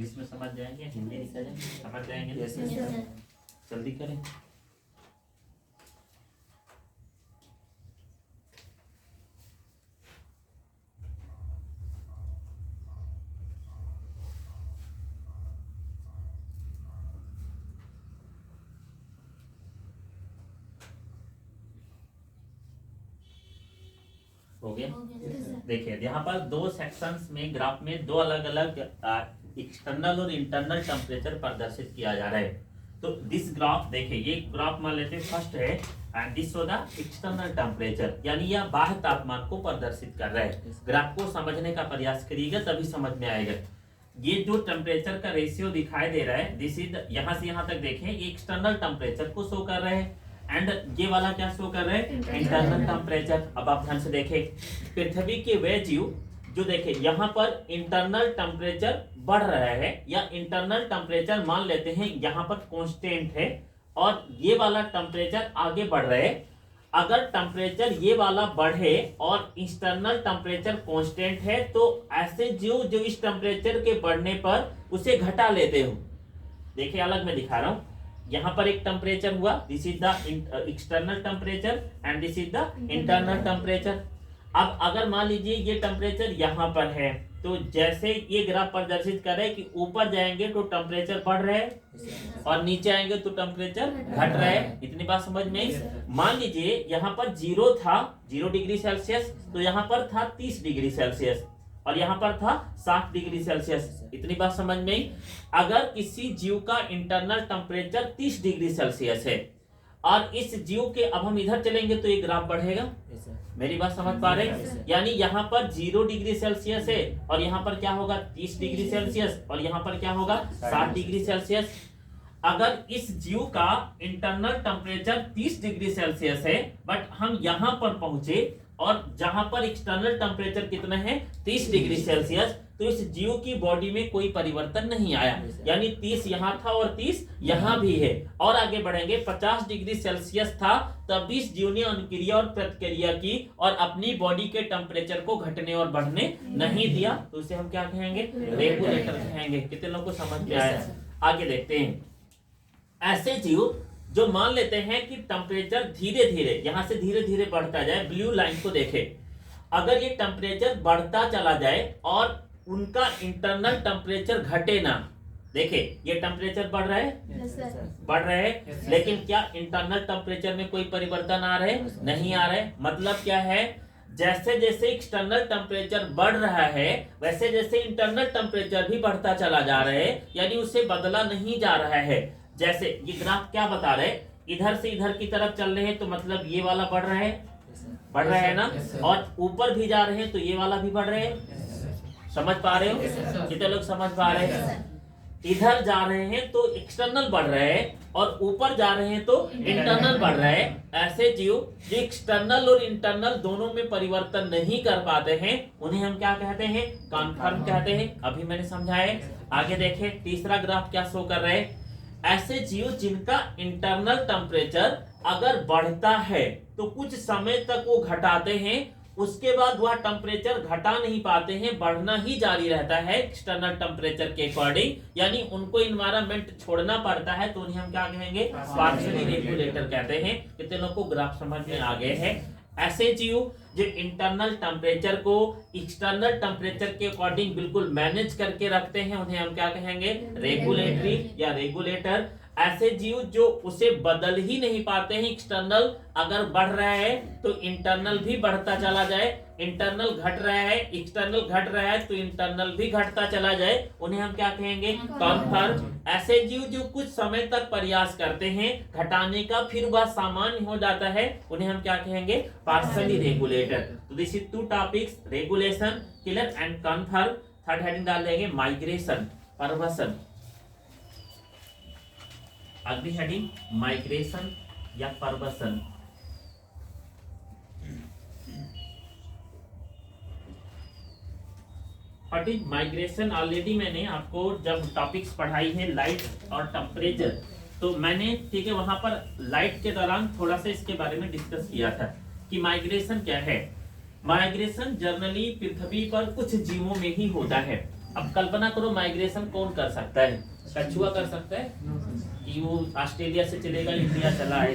इंग्लिश में समझ जाएंगे, हिंदी लिखा जाएंगे, समझ जाएंगे? Yes, sir. जल्दी करें। हो गया? देखिए यहाँ पर दो सेक्शंस में ग्राफ में दो अलग अलग एक्सटर्नल और इंटरनल टेम्परेचर प्रदर्शित किया जा रहा है। तो दिस ग्राफ देखिए, ये ग्राफ मान लेते हैं फर्स्ट है and this was the external temperature, यानी यह बाह्य तापमान को प्रदर्शित कर रहा है। ग्राफ को समझने का प्रयास करिएगा तभी समझ में आएगा। ये जो टेम्परेचर का रेशियो दिखाई दे रहा है, दिस इज यहाँ से यहाँ तक देखें, ये एक्सटर्नल टेम्परेचर को शो कर रहे हैं एंड ये वाला क्या शो कर रहे हैं, इंटरनल टेम्परेचर। अब आप ध्यान से देखें, पृथ्वी के वे जीव जो देखें यहाँ पर इंटरनल टेम्परेचर बढ़ रहा है या इंटरनल टेम्परेचर मान लेते हैं यहाँ पर कांस्टेंट है और ये वाला टेम्परेचर आगे बढ़ रहा है। अगर टेम्परेचर ये वाला बढ़े और एक्सटर्नल टेम्परेचर कांस्टेंट है तो ऐसे जीव जो इस टेम्परेचर के बढ़ने पर उसे घटा लेते हो। देखिए अलग में दिखा रहा हूं, यहाँ पर एक टेम्परेचर हुआ, this is the external temperature and this is the internal temperature. अब अगर मान लीजिए ये टेम्परेचर यहाँ पर है तो जैसे ये ग्राफ प्रदर्शित कर रहे हैं कि ऊपर जाएंगे तो टेम्परेचर बढ़ रहा है और नीचे आएंगे तो टेम्परेचर घट रहा है। इतनी बात समझ में? मान लीजिए यहाँ पर 0 था, 0 डिग्री सेल्सियस, तो यहाँ पर था 30 डिग्री सेल्सियस और यहाँ पर था 60 डिग्री सेल्सियस। इतनी बात समझ में आई? अगर किसी जीव का इंटरनल टेम्परेचर 30 डिग्री सेल्सियस है और इस जीव के, अब हम इधर चलेंगे तो ये ग्राफ बढ़ेगा। मेरी बात समझ पा रहे हैं? यानी यहाँ पर 0 डिग्री सेल्सियस है और यहाँ पर क्या होगा, 30 डिग्री सेल्सियस और यहाँ पर क्या होगा, 60 डिग्री सेल्सियस। अगर इस जीव का इंटरनल टेम्परेचर 30 डिग्री सेल्सियस है बट हम यहाँ पर पहुंचे और जहां पर एक्सटर्नल टेम्परेचर कितना है, 30 डिग्री सेल्सियस, तो इस जीव की बॉडी में कोई परिवर्तन नहीं आया, यानी 30 यहाँ था और 30 यहाँ भी है। और आगे बढ़ेंगे, 50 डिग्री सेल्सियस था तब भी इस जीव ने अनुक्रिया और प्रतिक्रिया की और अपनी बॉडी के टेम्परेचर को घटने और बढ़ने नहीं दिया, तो उसे हम क्या कहेंगे, रेगुलेटर कहेंगे। कितने लोगों को समझ में आया? आगे देखते हैं, ऐसे जीव जो मान लेते हैं कि टेम्परेचर धीरे धीरे यहाँ से धीरे धीरे बढ़ता जाए, ब्लू लाइन को देखें, अगर ये टेम्परेचर बढ़ता चला जाए और उनका इंटरनल टेम्परेचर घटे ना, देखे ये टेम्परेचर बढ़ रहा है, बढ़ रहे हैं, लेकिन क्या इंटरनल टेम्परेचर में कोई परिवर्तन आ रहे हैं? नहीं आ रहे। मतलब क्या है, जैसे जैसे एक्सटर्नल टेम्परेचर बढ़ रहा है वैसे जैसे इंटरनल टेम्परेचर भी बढ़ता चला जा रहा है, यानी उसे बदला नहीं जा रहा है। जैसे ये ग्राफ क्या बता रहे, इधर से इधर की तरफ चल रहे हैं तो मतलब ये वाला बढ़ रहा है, बढ़ रहा है ना, और ऊपर भी जा रहे हैं तो ये वाला भी बढ़ रहे हैं। समझ पा रहे हो? कितने लोग समझ पा रहे हैं? इधर जा रहे हैं तो एक्सटर्नल बढ़ रहा है और ऊपर जा रहे हैं तो इंटरनल बढ़ रहा है। ऐसे जीव जो एक्सटर्नल और इंटरनल दोनों में परिवर्तन नहीं कर पाते हैं उन्हें हम क्या कहते हैं, कन्फर्म कहते हैं। अभी मैंने समझाया। आगे देखें, तीसरा ग्राफ क्या शो कर रहे हैं, ऐसे जीव जिनका इंटरनल टेम्परेचर अगर बढ़ता है तो कुछ समय तक वो घटाते हैं, उसके बाद वह टेम्परेचर घटा नहीं पाते हैं, बढ़ना ही जारी रहता है एक्सटर्नल टेम्परेचर के अकॉर्डिंग, यानी उनको एनवायरनमेंट छोड़ना पड़ता है, तो उन्हें हम क्या कहेंगे, पार्शियली रेगुलेटर कहते हैं। कितने लोग को ग्राफ समझ में आ गए हैं? ऐसे जीव जो इंटरनल टेम्परेचर को एक्सटर्नल टेम्परेचर के अकॉर्डिंग बिल्कुल मैनेज करके रखते हैं उन्हें हम क्या कहेंगे, रेगुलेटरी या रेगुलेटर। ऐसे जीव जो उसे बदल ही नहीं पाते हैं, एक्सटर्नल अगर बढ़ रहा है तो इंटरनल भी बढ़ता चला जाए, इंटरनल घट रहा है एक्सटर्नल घट रहा है तो इंटरनल भी घटता चला जाए, उन्हें हम क्या कहेंगे, कन्फर्म। ऐसे जीव जो कुछ समय तक प्रयास करते हैं घटाने का, फिर वह सामान्य हो जाता है, उन्हें हम क्या कहेंगे, पार्शियली रेगुलेटर। तो this is 2 topics, regulation, clear and confirm. Third heading डाल देंगे माइग्रेशन, परवसन। अगली हेडिंग माइग्रेशन या परवसन। What is migration? ऑलरेडी मैंने आपको जब टॉपिक्स पढ़ाई है लाइट और टेम्परेचर, तो मैंने ठीक है वहां पर लाइट के दौरान थोड़ा सा इसके बारे में डिस्कस किया था कि माइग्रेशन क्या है। माइग्रेशन जनरली पृथ्वी पर कुछ जीवों में ही होता है। अब कल्पना करो माइग्रेशन कौन कर सकता है? कछुआ कर सकता है कि वो ऑस्ट्रेलिया से चलेगा इंडिया चला आए,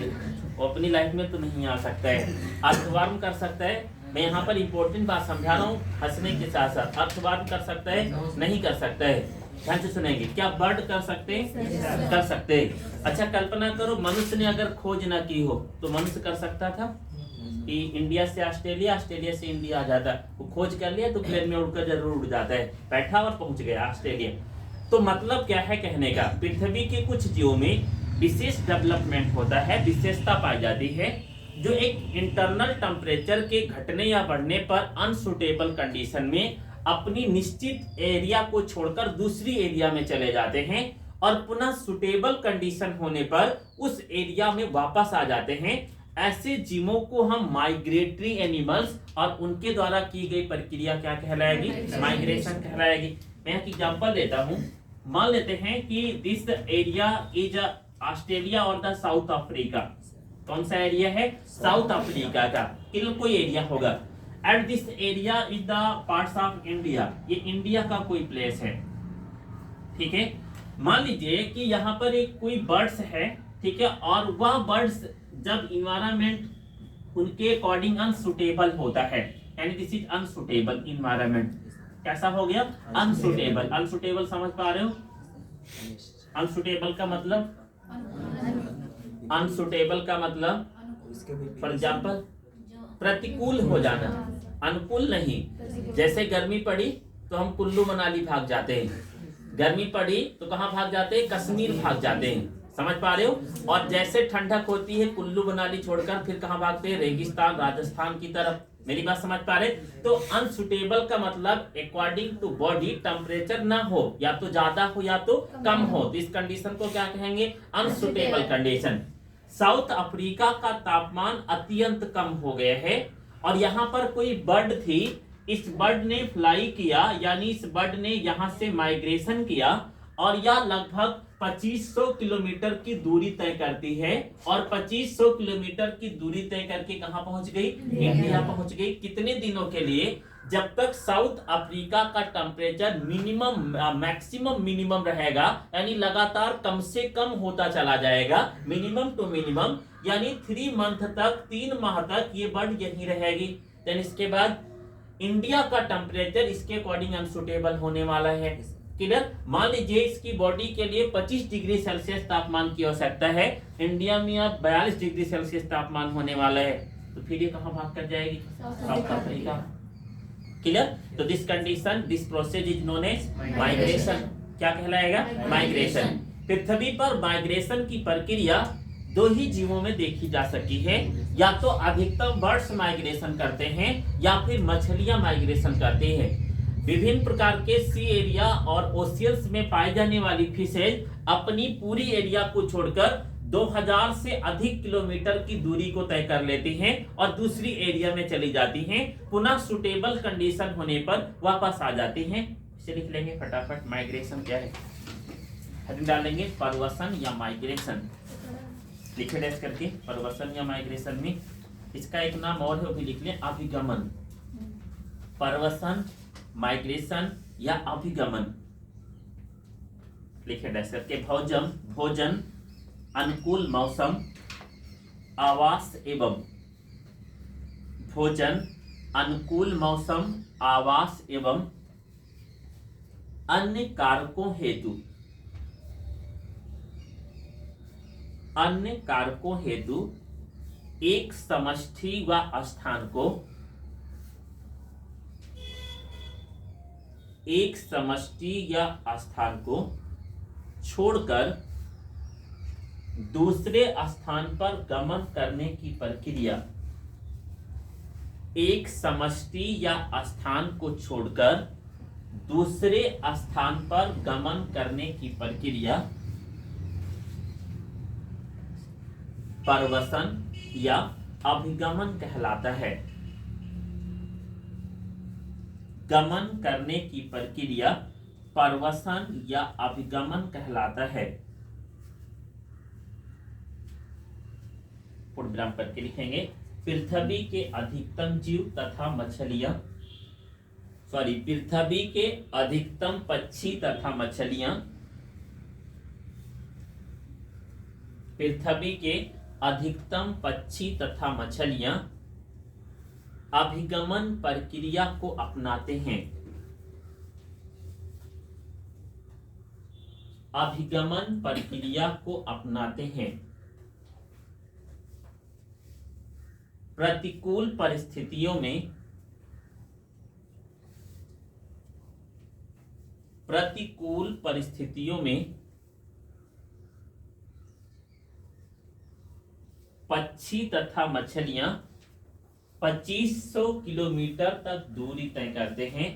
वो अपनी लाइफ में तो नहीं आ सकता है। अर्थवर्म कर सकता है, मैं यहाँ पर इंपॉर्टेंट बात समझा रहा हूँ हंसने के साथ साथ। अर्थवर्म कर सकता है? नहीं कर सकता है। ध्यान से सुनेंगे। क्या बर्ड कर सकते हैं? कर सकते हैं। अच्छा कल्पना करो मनुष्य ने अगर खोज ना की हो तो मनुष्य कर सकता था कि इंडिया से ऑस्ट्रेलिया, ऑस्ट्रेलिया से इंडिया आ जाता। वो खोज कर लिया तो प्लेन में उड़कर जरूर उड़ जाता है, बैठा और पहुंच गया ऑस्ट्रेलिया। तो मतलब क्या है कहने का, पृथ्वी के कुछ जीवों में विशेष डेवलपमेंट होता है, विशेषता पाई जाती है, जो एक इंटरनल टेम्परेचर के घटने या बढ़ने पर अनसुटेबल कंडीशन में अपनी निश्चित एरिया को छोड़कर दूसरी एरिया में चले जाते हैं और पुनः सुटेबल कंडीशन होने पर उस एरिया में वापस आ जाते हैं। ऐसे जीवों को हम माइग्रेटरी एनिमल्स और उनके द्वारा की गई प्रक्रिया क्या कहलाएगी? माइग्रेशन कहलाएगी। मैं एक एग्जांपल देता हूं। मान लेते हैं कि दिस एरिया इज ऑस्ट्रेलिया और द साउथ अफ्रीका। कौन सा एरिया है? साउथ अफ्रीका का कोई एरिया होगा। At this area is the parts of India, ये इंडिया का कोई प्लेस है, ठीक है। मान लीजिए कि यहाँ पर एक कोई बर्ड्स है, ठीक है, और वह बर्ड्स जब इन्वायरमेंट उनके अकॉर्डिंग अनसुटेबल होता है, यानी दिस इज अनसुटेबल इन्वायरमेंट। कैसा हो गया? अनसुटेबल। अनसुटेबल समझ पा रहे हो? अनसुटेबल का मतलब, अनसुटेबल का मतलब फॉर एग्जाम्पल प्रतिकूल हो जाना, अनुकूल नहीं। जैसे गर्मी पड़ी तो हम कुल्लू मनाली भाग जाते हैं, गर्मी पड़ी तो कहाँ भाग जाते हैं? कश्मीर भाग जाते हैं। समझ पा रहे हो? और जैसे ठंडक होती है कुल्लू मनाली छोड़कर फिर कहाँ भागते हैं? रेगिस्तान राजस्थान की तरफ। मेरी बात समझ पा रहे? तो अनसुटेबल का मतलब अकॉर्डिंग टू बॉडी टेम्परेचर ना हो, या तो ज्यादा हो या तो कम हो, तो इस कंडीशन को क्या कहेंगे? Unsuitable condition. साउथ अफ्रीका का तापमान अत्यंत कम हो गया है और यहाँ पर कोई बर्ड थी, इस बर्ड ने फ्लाई किया, यानी इस बर्ड ने यहाँ से माइग्रेशन किया और यह लगभग 2500 किलोमीटर की दूरी तय करती है और 2500 किलोमीटर की दूरी तय करके कहां पहुंच गई? इंडिया पहुंच गई। कितने दिनों के लिए? जब तक साउथ अफ्रीका का टेम्परेचर मिनिमम मैक्सिमम मिनिमम रहेगा, यानी लगातार कम से कम होता चला जाएगा, मिनिमम टू मिनिमम, यानी 3 मंथ तक, 3 माह तक ये बर्ड यहीं रहेगी। देन इसके बाद इंडिया का टेम्परेचर इसके अकॉर्डिंग अनसुटेबल होने वाला है। क्लियर? मान लीजिए इसकी बॉडी के लिए 25 डिग्री सेल्सियस तापमान की आवश्यकता है, इंडिया में अब 42 डिग्री सेल्सियस तापमान होने वाला है, तो फिर ये कहां भाग कर जाएगी? South Africa. क्लियर? तो this condition, this process is known as migration. क्या कहलाएगा? माइग्रेशन। पृथ्वी पर माइग्रेशन की प्रक्रिया 2 ही जीवों में देखी जा सकती है, या तो अधिकतम बर्ड्स माइग्रेशन करते हैं या फिर मछलियां माइग्रेशन करते हैं। विभिन्न प्रकार के सी एरिया और ओशियंस में पाई जाने वाली फिशेज अपनी पूरी एरिया को छोड़कर 2000 से अधिक किलोमीटर की दूरी को तय कर लेती हैं और दूसरी एरिया में चली जाती हैं, पुनः सुटेबल कंडीशन होने पर वापस आ जाती हैं। इसे लिख लेंगे फटाफट। माइग्रेशन क्या है? हेडिंग डालेंगे परवसन या माइग्रेशन, लिखे डैश करके। परवसन या माइग्रेशन में इसका एक नाम और है, वो भी लिख लें, अभिगमन। परवसन, माइग्रेशन या अभिगमन, लिखे डैश करके। भोजन, अनुकूल मौसम, आवास एवं भोजन, अनुकूल मौसम, आवास एवं अन्य कारकों हेतु एक समष्टि व स्थान को छोड़कर दूसरे स्थान पर गमन करने की प्रक्रिया। एक समष्टि या स्थान को छोड़कर दूसरे स्थान पर गमन करने की प्रक्रिया परवसन या अभिगमन कहलाता है। गमन करने की प्रक्रिया परवसन या अभिगमन कहलाता है। पूर्ण विराम करके लिखेंगे। पृथ्वी के अधिकतम जीव तथा मछलियां पृथ्वी के अधिकतम पक्षी तथा मछलियां, पृथ्वी के अधिकतम पक्षी तथा मछलियां अभिगमन प्रक्रिया को अपनाते हैं। अभिगमन प्रक्रिया को अपनाते हैं। प्रतिकूल परिस्थितियों में, प्रतिकूल परिस्थितियों में पक्षी तथा मछलियां 2500 किलोमीटर तक दूरी तय करते हैं।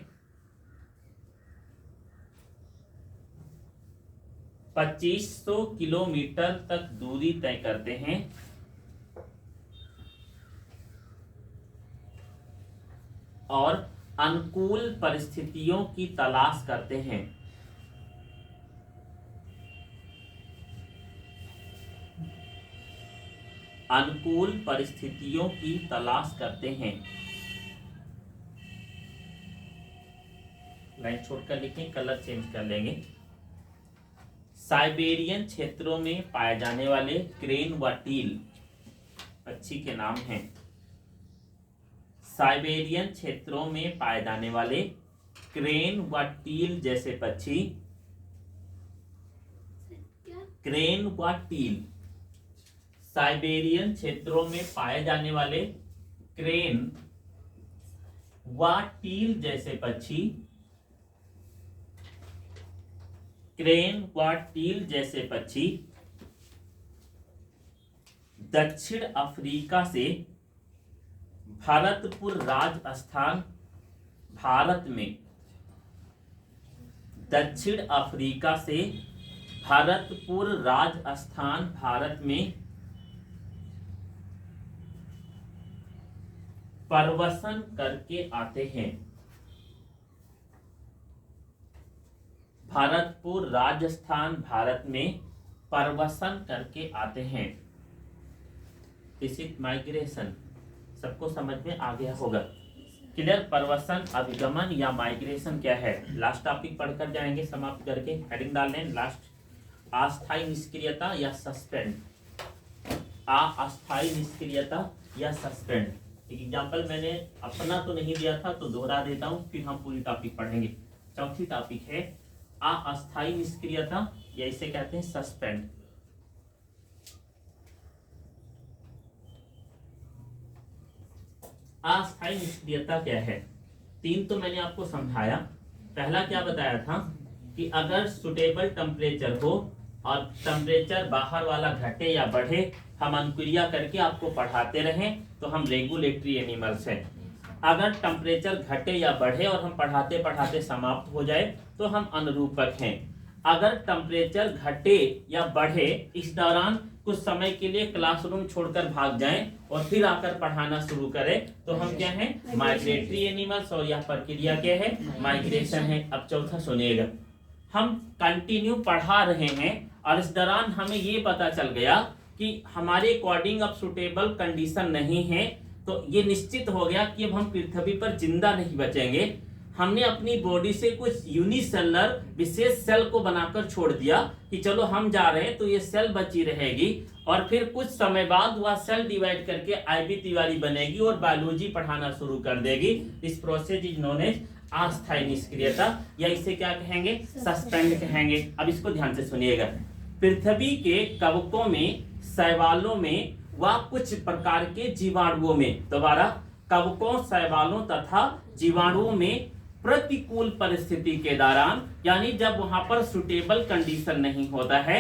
2500 किलोमीटर तक दूरी तय करते हैं और अनुकूल परिस्थितियों की तलाश करते हैं। अनुकूल परिस्थितियों की तलाश करते हैं। लाइन छोड़कर लिखें, कलर चेंज कर लेंगे। साइबेरियन क्षेत्रों में पाए जाने वाले क्रेन व टील पक्षी के नाम हैं। साइबेरियन क्षेत्रों में पाए जाने वाले क्रेन व टील जैसे पक्षी, क्रेन व टील, साइबेरियन क्षेत्रों में पाए जाने वाले क्रेन व टील जैसे पक्षी, क्रेन व टील जैसे पक्षी दक्षिण अफ्रीका से भरतपुर राजस्थान भारत में, दक्षिण अफ्रीका से भरतपुर राजस्थान भारत में प्रवसन करके आते हैं। भरतपुर राजस्थान भारत में प्रवसन करके आते हैं। दिस इज माइग्रेशन, सबको समझ में आ गया होगा। क्लियर। प्रवसन, अभिगमन या माइग्रेशन क्या है, लास्ट टॉपिक पढ़कर जाएंगे समाप्त करके। हेडिंग डाल लें लास्ट, अस्थायी निष्क्रियता या सस्पेंड, अस्थायी निष्क्रियता या सस्पेंड। एग्जाम्पल मैंने अपना तो नहीं दिया था तो दोहरा देता हूं, फिर हम पूरी टॉपिक पढ़ेंगे। चौथी टॉपिक है अस्थायी निष्क्रियता या इसे कहते हैं सस्पेंड। अस्थायी निष्क्रियता क्या है, तीन तो मैंने आपको समझाया। पहला क्या बताया था कि अगर सुटेबल टेम्परेचर हो और टेम्परेचर बाहर वाला घटे या बढ़े, हम अनुक्रिया करके आपको पढ़ाते रहें तो हम रेगुलेटरी एनिमल्स हैं। अगर टेम्परेचर घटे या बढ़े और हम पढ़ाते पढ़ाते समाप्त हो जाए तो हम अनुरूपक हैं। अगर टेम्परेचर घटे या बढ़े, इस दौरान कुछ समय के लिए क्लासरूम छोड़कर भाग जाएं और फिर आकर पढ़ाना शुरू करें तो हम क्या हैं, माइग्रेटरी एनिमल्स। और यह प्रक्रिया क्या है, माइग्रेशन है। अब चौथा सुनिएगा, हम कंटिन्यू पढ़ा रहे हैं और इस दौरान हमें ये पता चल गया कि हमारे अकॉर्डिंग अब सुटेबल कंडीशन नहीं है, तो ये निश्चित हो गया कि अब हम पृथ्वी पर जिंदा नहीं बचेंगे। हमने अपनी बॉडी से कुछ यूनिसेलर विशेष सेल को बनाकर छोड़ दिया कि चलो हम जा रहे हैं तो ये सेल बची रहेगी और फिर कुछ समय बाद वह सेल डिवाइड करके आईबी तिवारी बनेगी और बायोलॉजी पढ़ाना शुरू कर देगी। इस प्रोसेस इज नोन एज अस्थायी निष्क्रियता या इसे क्या कहेंगे, सस्पेंड कहेंगे। अब इसको ध्यान से सुनिएगा। पृथ्वी के कवकों में, शैवालों में व कुछ प्रकार के जीवाणुओं में, दोबारा कवकों, शैवालों तथा जीवाणुओं में प्रतिकूल परिस्थिति के दौरान, यानी जब वहां पर सुटेबल कंडीशन नहीं होता है,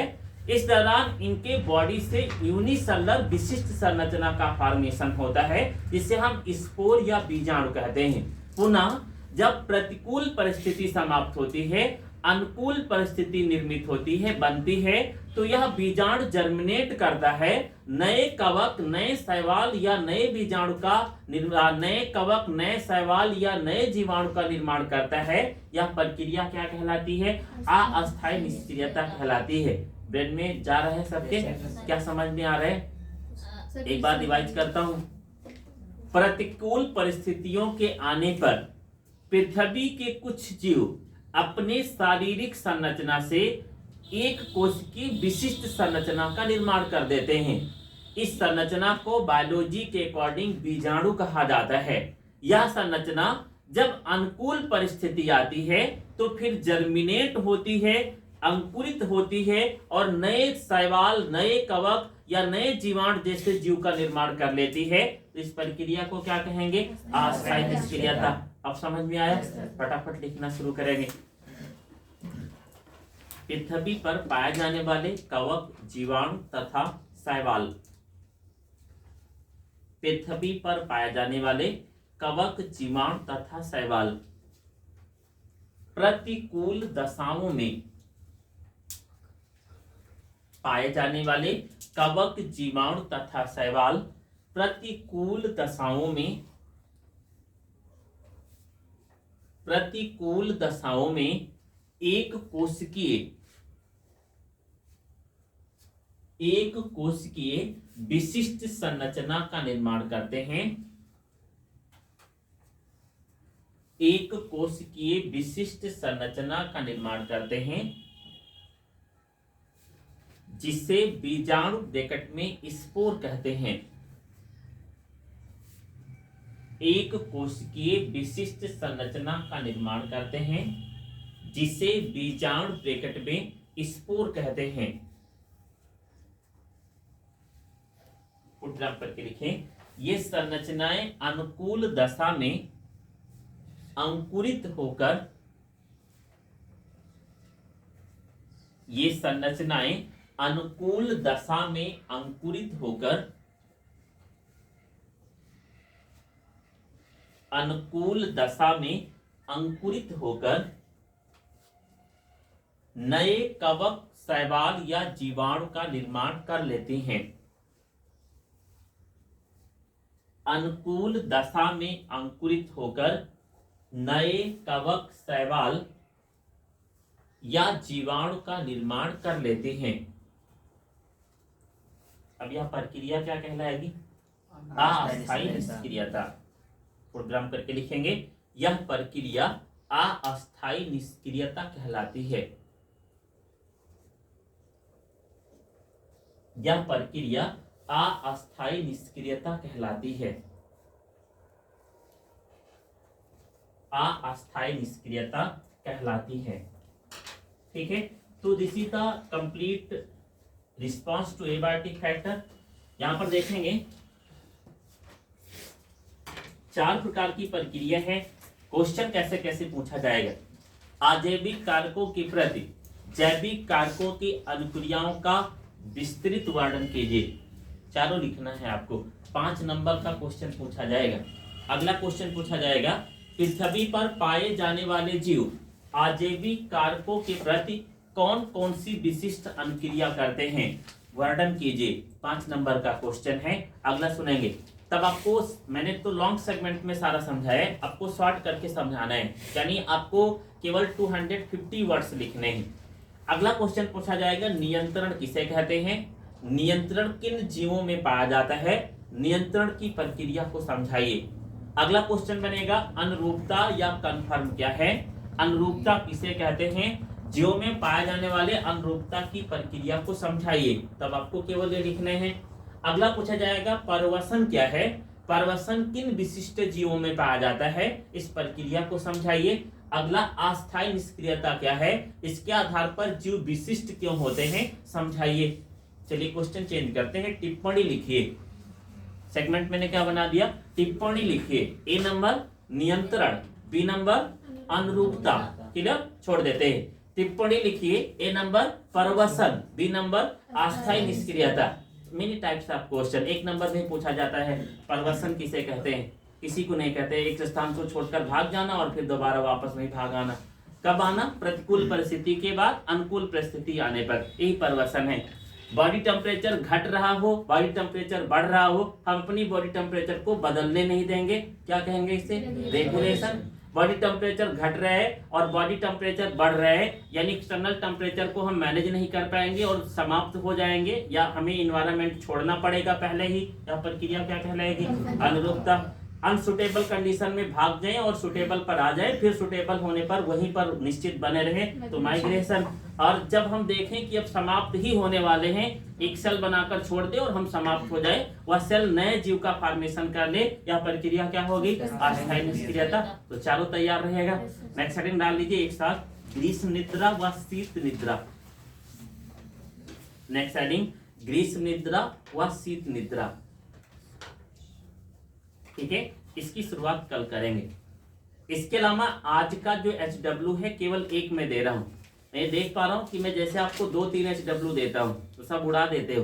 इस दौरान इनके बॉडी से यूनिसेलुलर विशिष्ट संरचना का फॉर्मेशन होता है जिसे हम स्पोर या बीजाणु कहते हैं। पुनः जब प्रतिकूल परिस्थिति समाप्त होती है, अनुकूल परिस्थिति निर्मित होती है, बनती है, तो यह बीजाणु जर्मिनेट करता है, नए कवक, नए शैवाल या नए बीजाणु का नए कवक, नए शैवाल या नए जीवाणु का निर्माण करता है। यह प्रक्रिया क्या कहलाती है, अस्थायी निष्क्रियता कहलाती है। ब्रेन में जा रहे हैं सबके, क्या समझ में आ रहा है? एक बार रिवाइज करता हूं। प्रतिकूल परिस्थितियों के आने पर पृथ्वी के कुछ जीव अपने शारीरिक संरचना से एक कोश की विशिष्ट संरचना का निर्माण कर देते हैं। इस संरचना को बायोलॉजी के अकॉर्डिंग बीजाणु कहा जाता है। यह संरचना जब अनुकूल परिस्थिति आती है तो फिर जर्मिनेट होती है, अंकुरित होती है और नए शैवाल, नए कवक या नए जीवाणु जैसे जीव का निर्माण कर लेती है। तो इस प्रक्रिया को क्या कहेंगे? अस्थायी निष्क्रियता। अब समझ में आया? फटाफट लिखना शुरू करेंगे। पृथ्वी पर पाए जाने वाले कवक, जीवाणु तथा शैवाल। पृथ्वी पर पाए जाने वाले कवक, जीवाणु तथा शैवाल प्रतिकूल दशाओं में पाए जाने वाले कवक, जीवाणु तथा शैवाल प्रतिकूल दशाओं में एक कोशिकीय विशिष्ट संरचना का निर्माण करते हैं। एक कोशिकीय विशिष्ट संरचना का निर्माण करते हैं जिसे बीजाणु ब्रैकेट में स्पोर कहते हैं। एक कोशिकीय विशिष्ट संरचना का निर्माण करते हैं जिसे बीजाणु ब्रैकेट में स्पोर कहते हैं। पुटअप करके लिखें। ये संरचनाएं अनुकूल दशा में अंकुरित होकर अनुकूल दशा में अंकुरित होकर नए कवक, शैवाल या जीवाणु का निर्माण कर लेते हैं। अनुकूल दशा में अंकुरित होकर नए कवक, शैवाल या जीवाणु का निर्माण कर लेते हैं। अब यह प्रक्रिया क्या कहलाएगी? अस्थायी निष्क्रियता। प्रोग्राम करके लिखेंगे। यह प्रक्रिया अस्थायी निष्क्रियता कहलाती है। यह प्रक्रिया अस्थायी निष्क्रियता कहलाती है। अस्थायी निष्क्रियता कहलाती है। ठीक है, तो this is the complete response to abiotic factor. यहां पर देखेंगे 4 प्रकार की प्रक्रिया है। क्वेश्चन कैसे कैसे पूछा जाएगा? अजैविक कारकों के प्रति जैविक कारकों की अनुक्रियाओं का विस्तृत वर्णन कीजिए। चारों लिखना है आपको। 5 नंबर का क्वेश्चन पूछा जाएगा। अगला क्वेश्चन पूछा जाएगा, पृथ्वी पर पाए जाने वाले जीव अजैविक कारकों के प्रति कौन कौन सी विशिष्ट अनुक्रिया करते हैं, वर्णन कीजिए। 5 नंबर का क्वेश्चन है। अगला सुनेंगे। तब आपको, मैंने तो लॉन्ग सेगमेंट में सारा समझाया है, आपको शॉर्ट करके समझाना है, यानी आपको केवल 250 वर्ड्स लिखने हैं। अगला क्वेश्चन पूछा जाएगा, नियंत्रण किसे कहते हैं? नियंत्रण किन जीवों में पाया जाता है? नियंत्रण की प्रक्रिया को समझाइए। अगला क्वेश्चन बनेगा, अनुरूपता या कन्फर्म क्या है? अनुरूपता किसे कहते हैं? जीवों में पाए जाने वाले अनुरूपता की प्रक्रिया को समझाइए। तब आपको केवल ये लिखने हैं। अगला पूछा जाएगा, परवसन क्या है? परवसन किन विशिष्ट जीवों में पाया जाता है? इस प्रक्रिया को समझाइए। अगला, अस्थायी निष्क्रियता क्या है? इसके आधार पर जीव विशिष्ट क्यों होते हैं, समझाइए। चलिए क्वेश्चन चेंज करते हैं। टिप्पणी लिखिए। सेगमेंट मैंने क्या बना दिया? टिप्पणी लिखिए। ए नंबर नियंत्रण, बी नंबर अनुरूपता, क्लियर, छोड़ देते हैं। टिप्पणी लिखिए। ए नंबर परवसन, बी नंबर अस्थायी निष्क्रियता। Many types of question. 1 number में पूछा जाता है, परवसन किसे कहते हैं? किसी को नहीं कहते। एक स्थान को छोड़कर भाग जाना और फिर दोबारा वापस वहीं भाग आना। कब आना? प्रतिकूल परिस्थिति के बाद अनुकूल परिस्थिति आने पर, यही परवसन है। बॉडी टेम्परेचर घट रहा हो, बॉडी टेम्परेचर बढ़ रहा हो, हम अपनी बॉडी टेम्परेचर को बदलने नहीं देंगे। क्या कहेंगे इसे? रेगुलेशन। बॉडी टेम्परेचर घट रहा है और बॉडी टेम्परेचर बढ़ रहा है, यानी एक्सटर्नल टेम्परेचर को हम मैनेज नहीं कर पाएंगे और समाप्त हो जाएंगे, या हमें इन्वायरमेंट छोड़ना पड़ेगा पहले ही। यह प्रक्रिया क्या कहलाएगी? अनुरूपता। अनसुटेबल कंडीशन में भाग जाएं और सुटेबल पर आ जाए, फिर सुटेबल होने पर वहीं पर निश्चित बने रहे, तो माइग्रेशन। और जब हम देखें कि अब समाप्त ही होने वाले हैं, एक सेल बनाकर छोड़ दे और हम समाप्त हो जाए, वह सेल नए जीव का फॉर्मेशन कर ले, यह प्रक्रिया क्या होगी? अस्थायी निष्क्रियता। तो चारों तैयार रहेगा। नेक्स्ट हेडिंग डाल लीजिए एक साथ, ग्रीष्म निद्रा व शीत निद्रा। नेक्स्ट हेडिंग, ग्रीष्म निद्रा व शीत निद्रा। ठीक है, इसकी शुरुआत कल करेंगे। इसके अलावा आज का जो HW है केवल एक में दे रहा हूं। मैं देख पा रहा हूं कि मैं जैसे आपको 2-3 HW देता हूं तो सब उड़ा देते हो।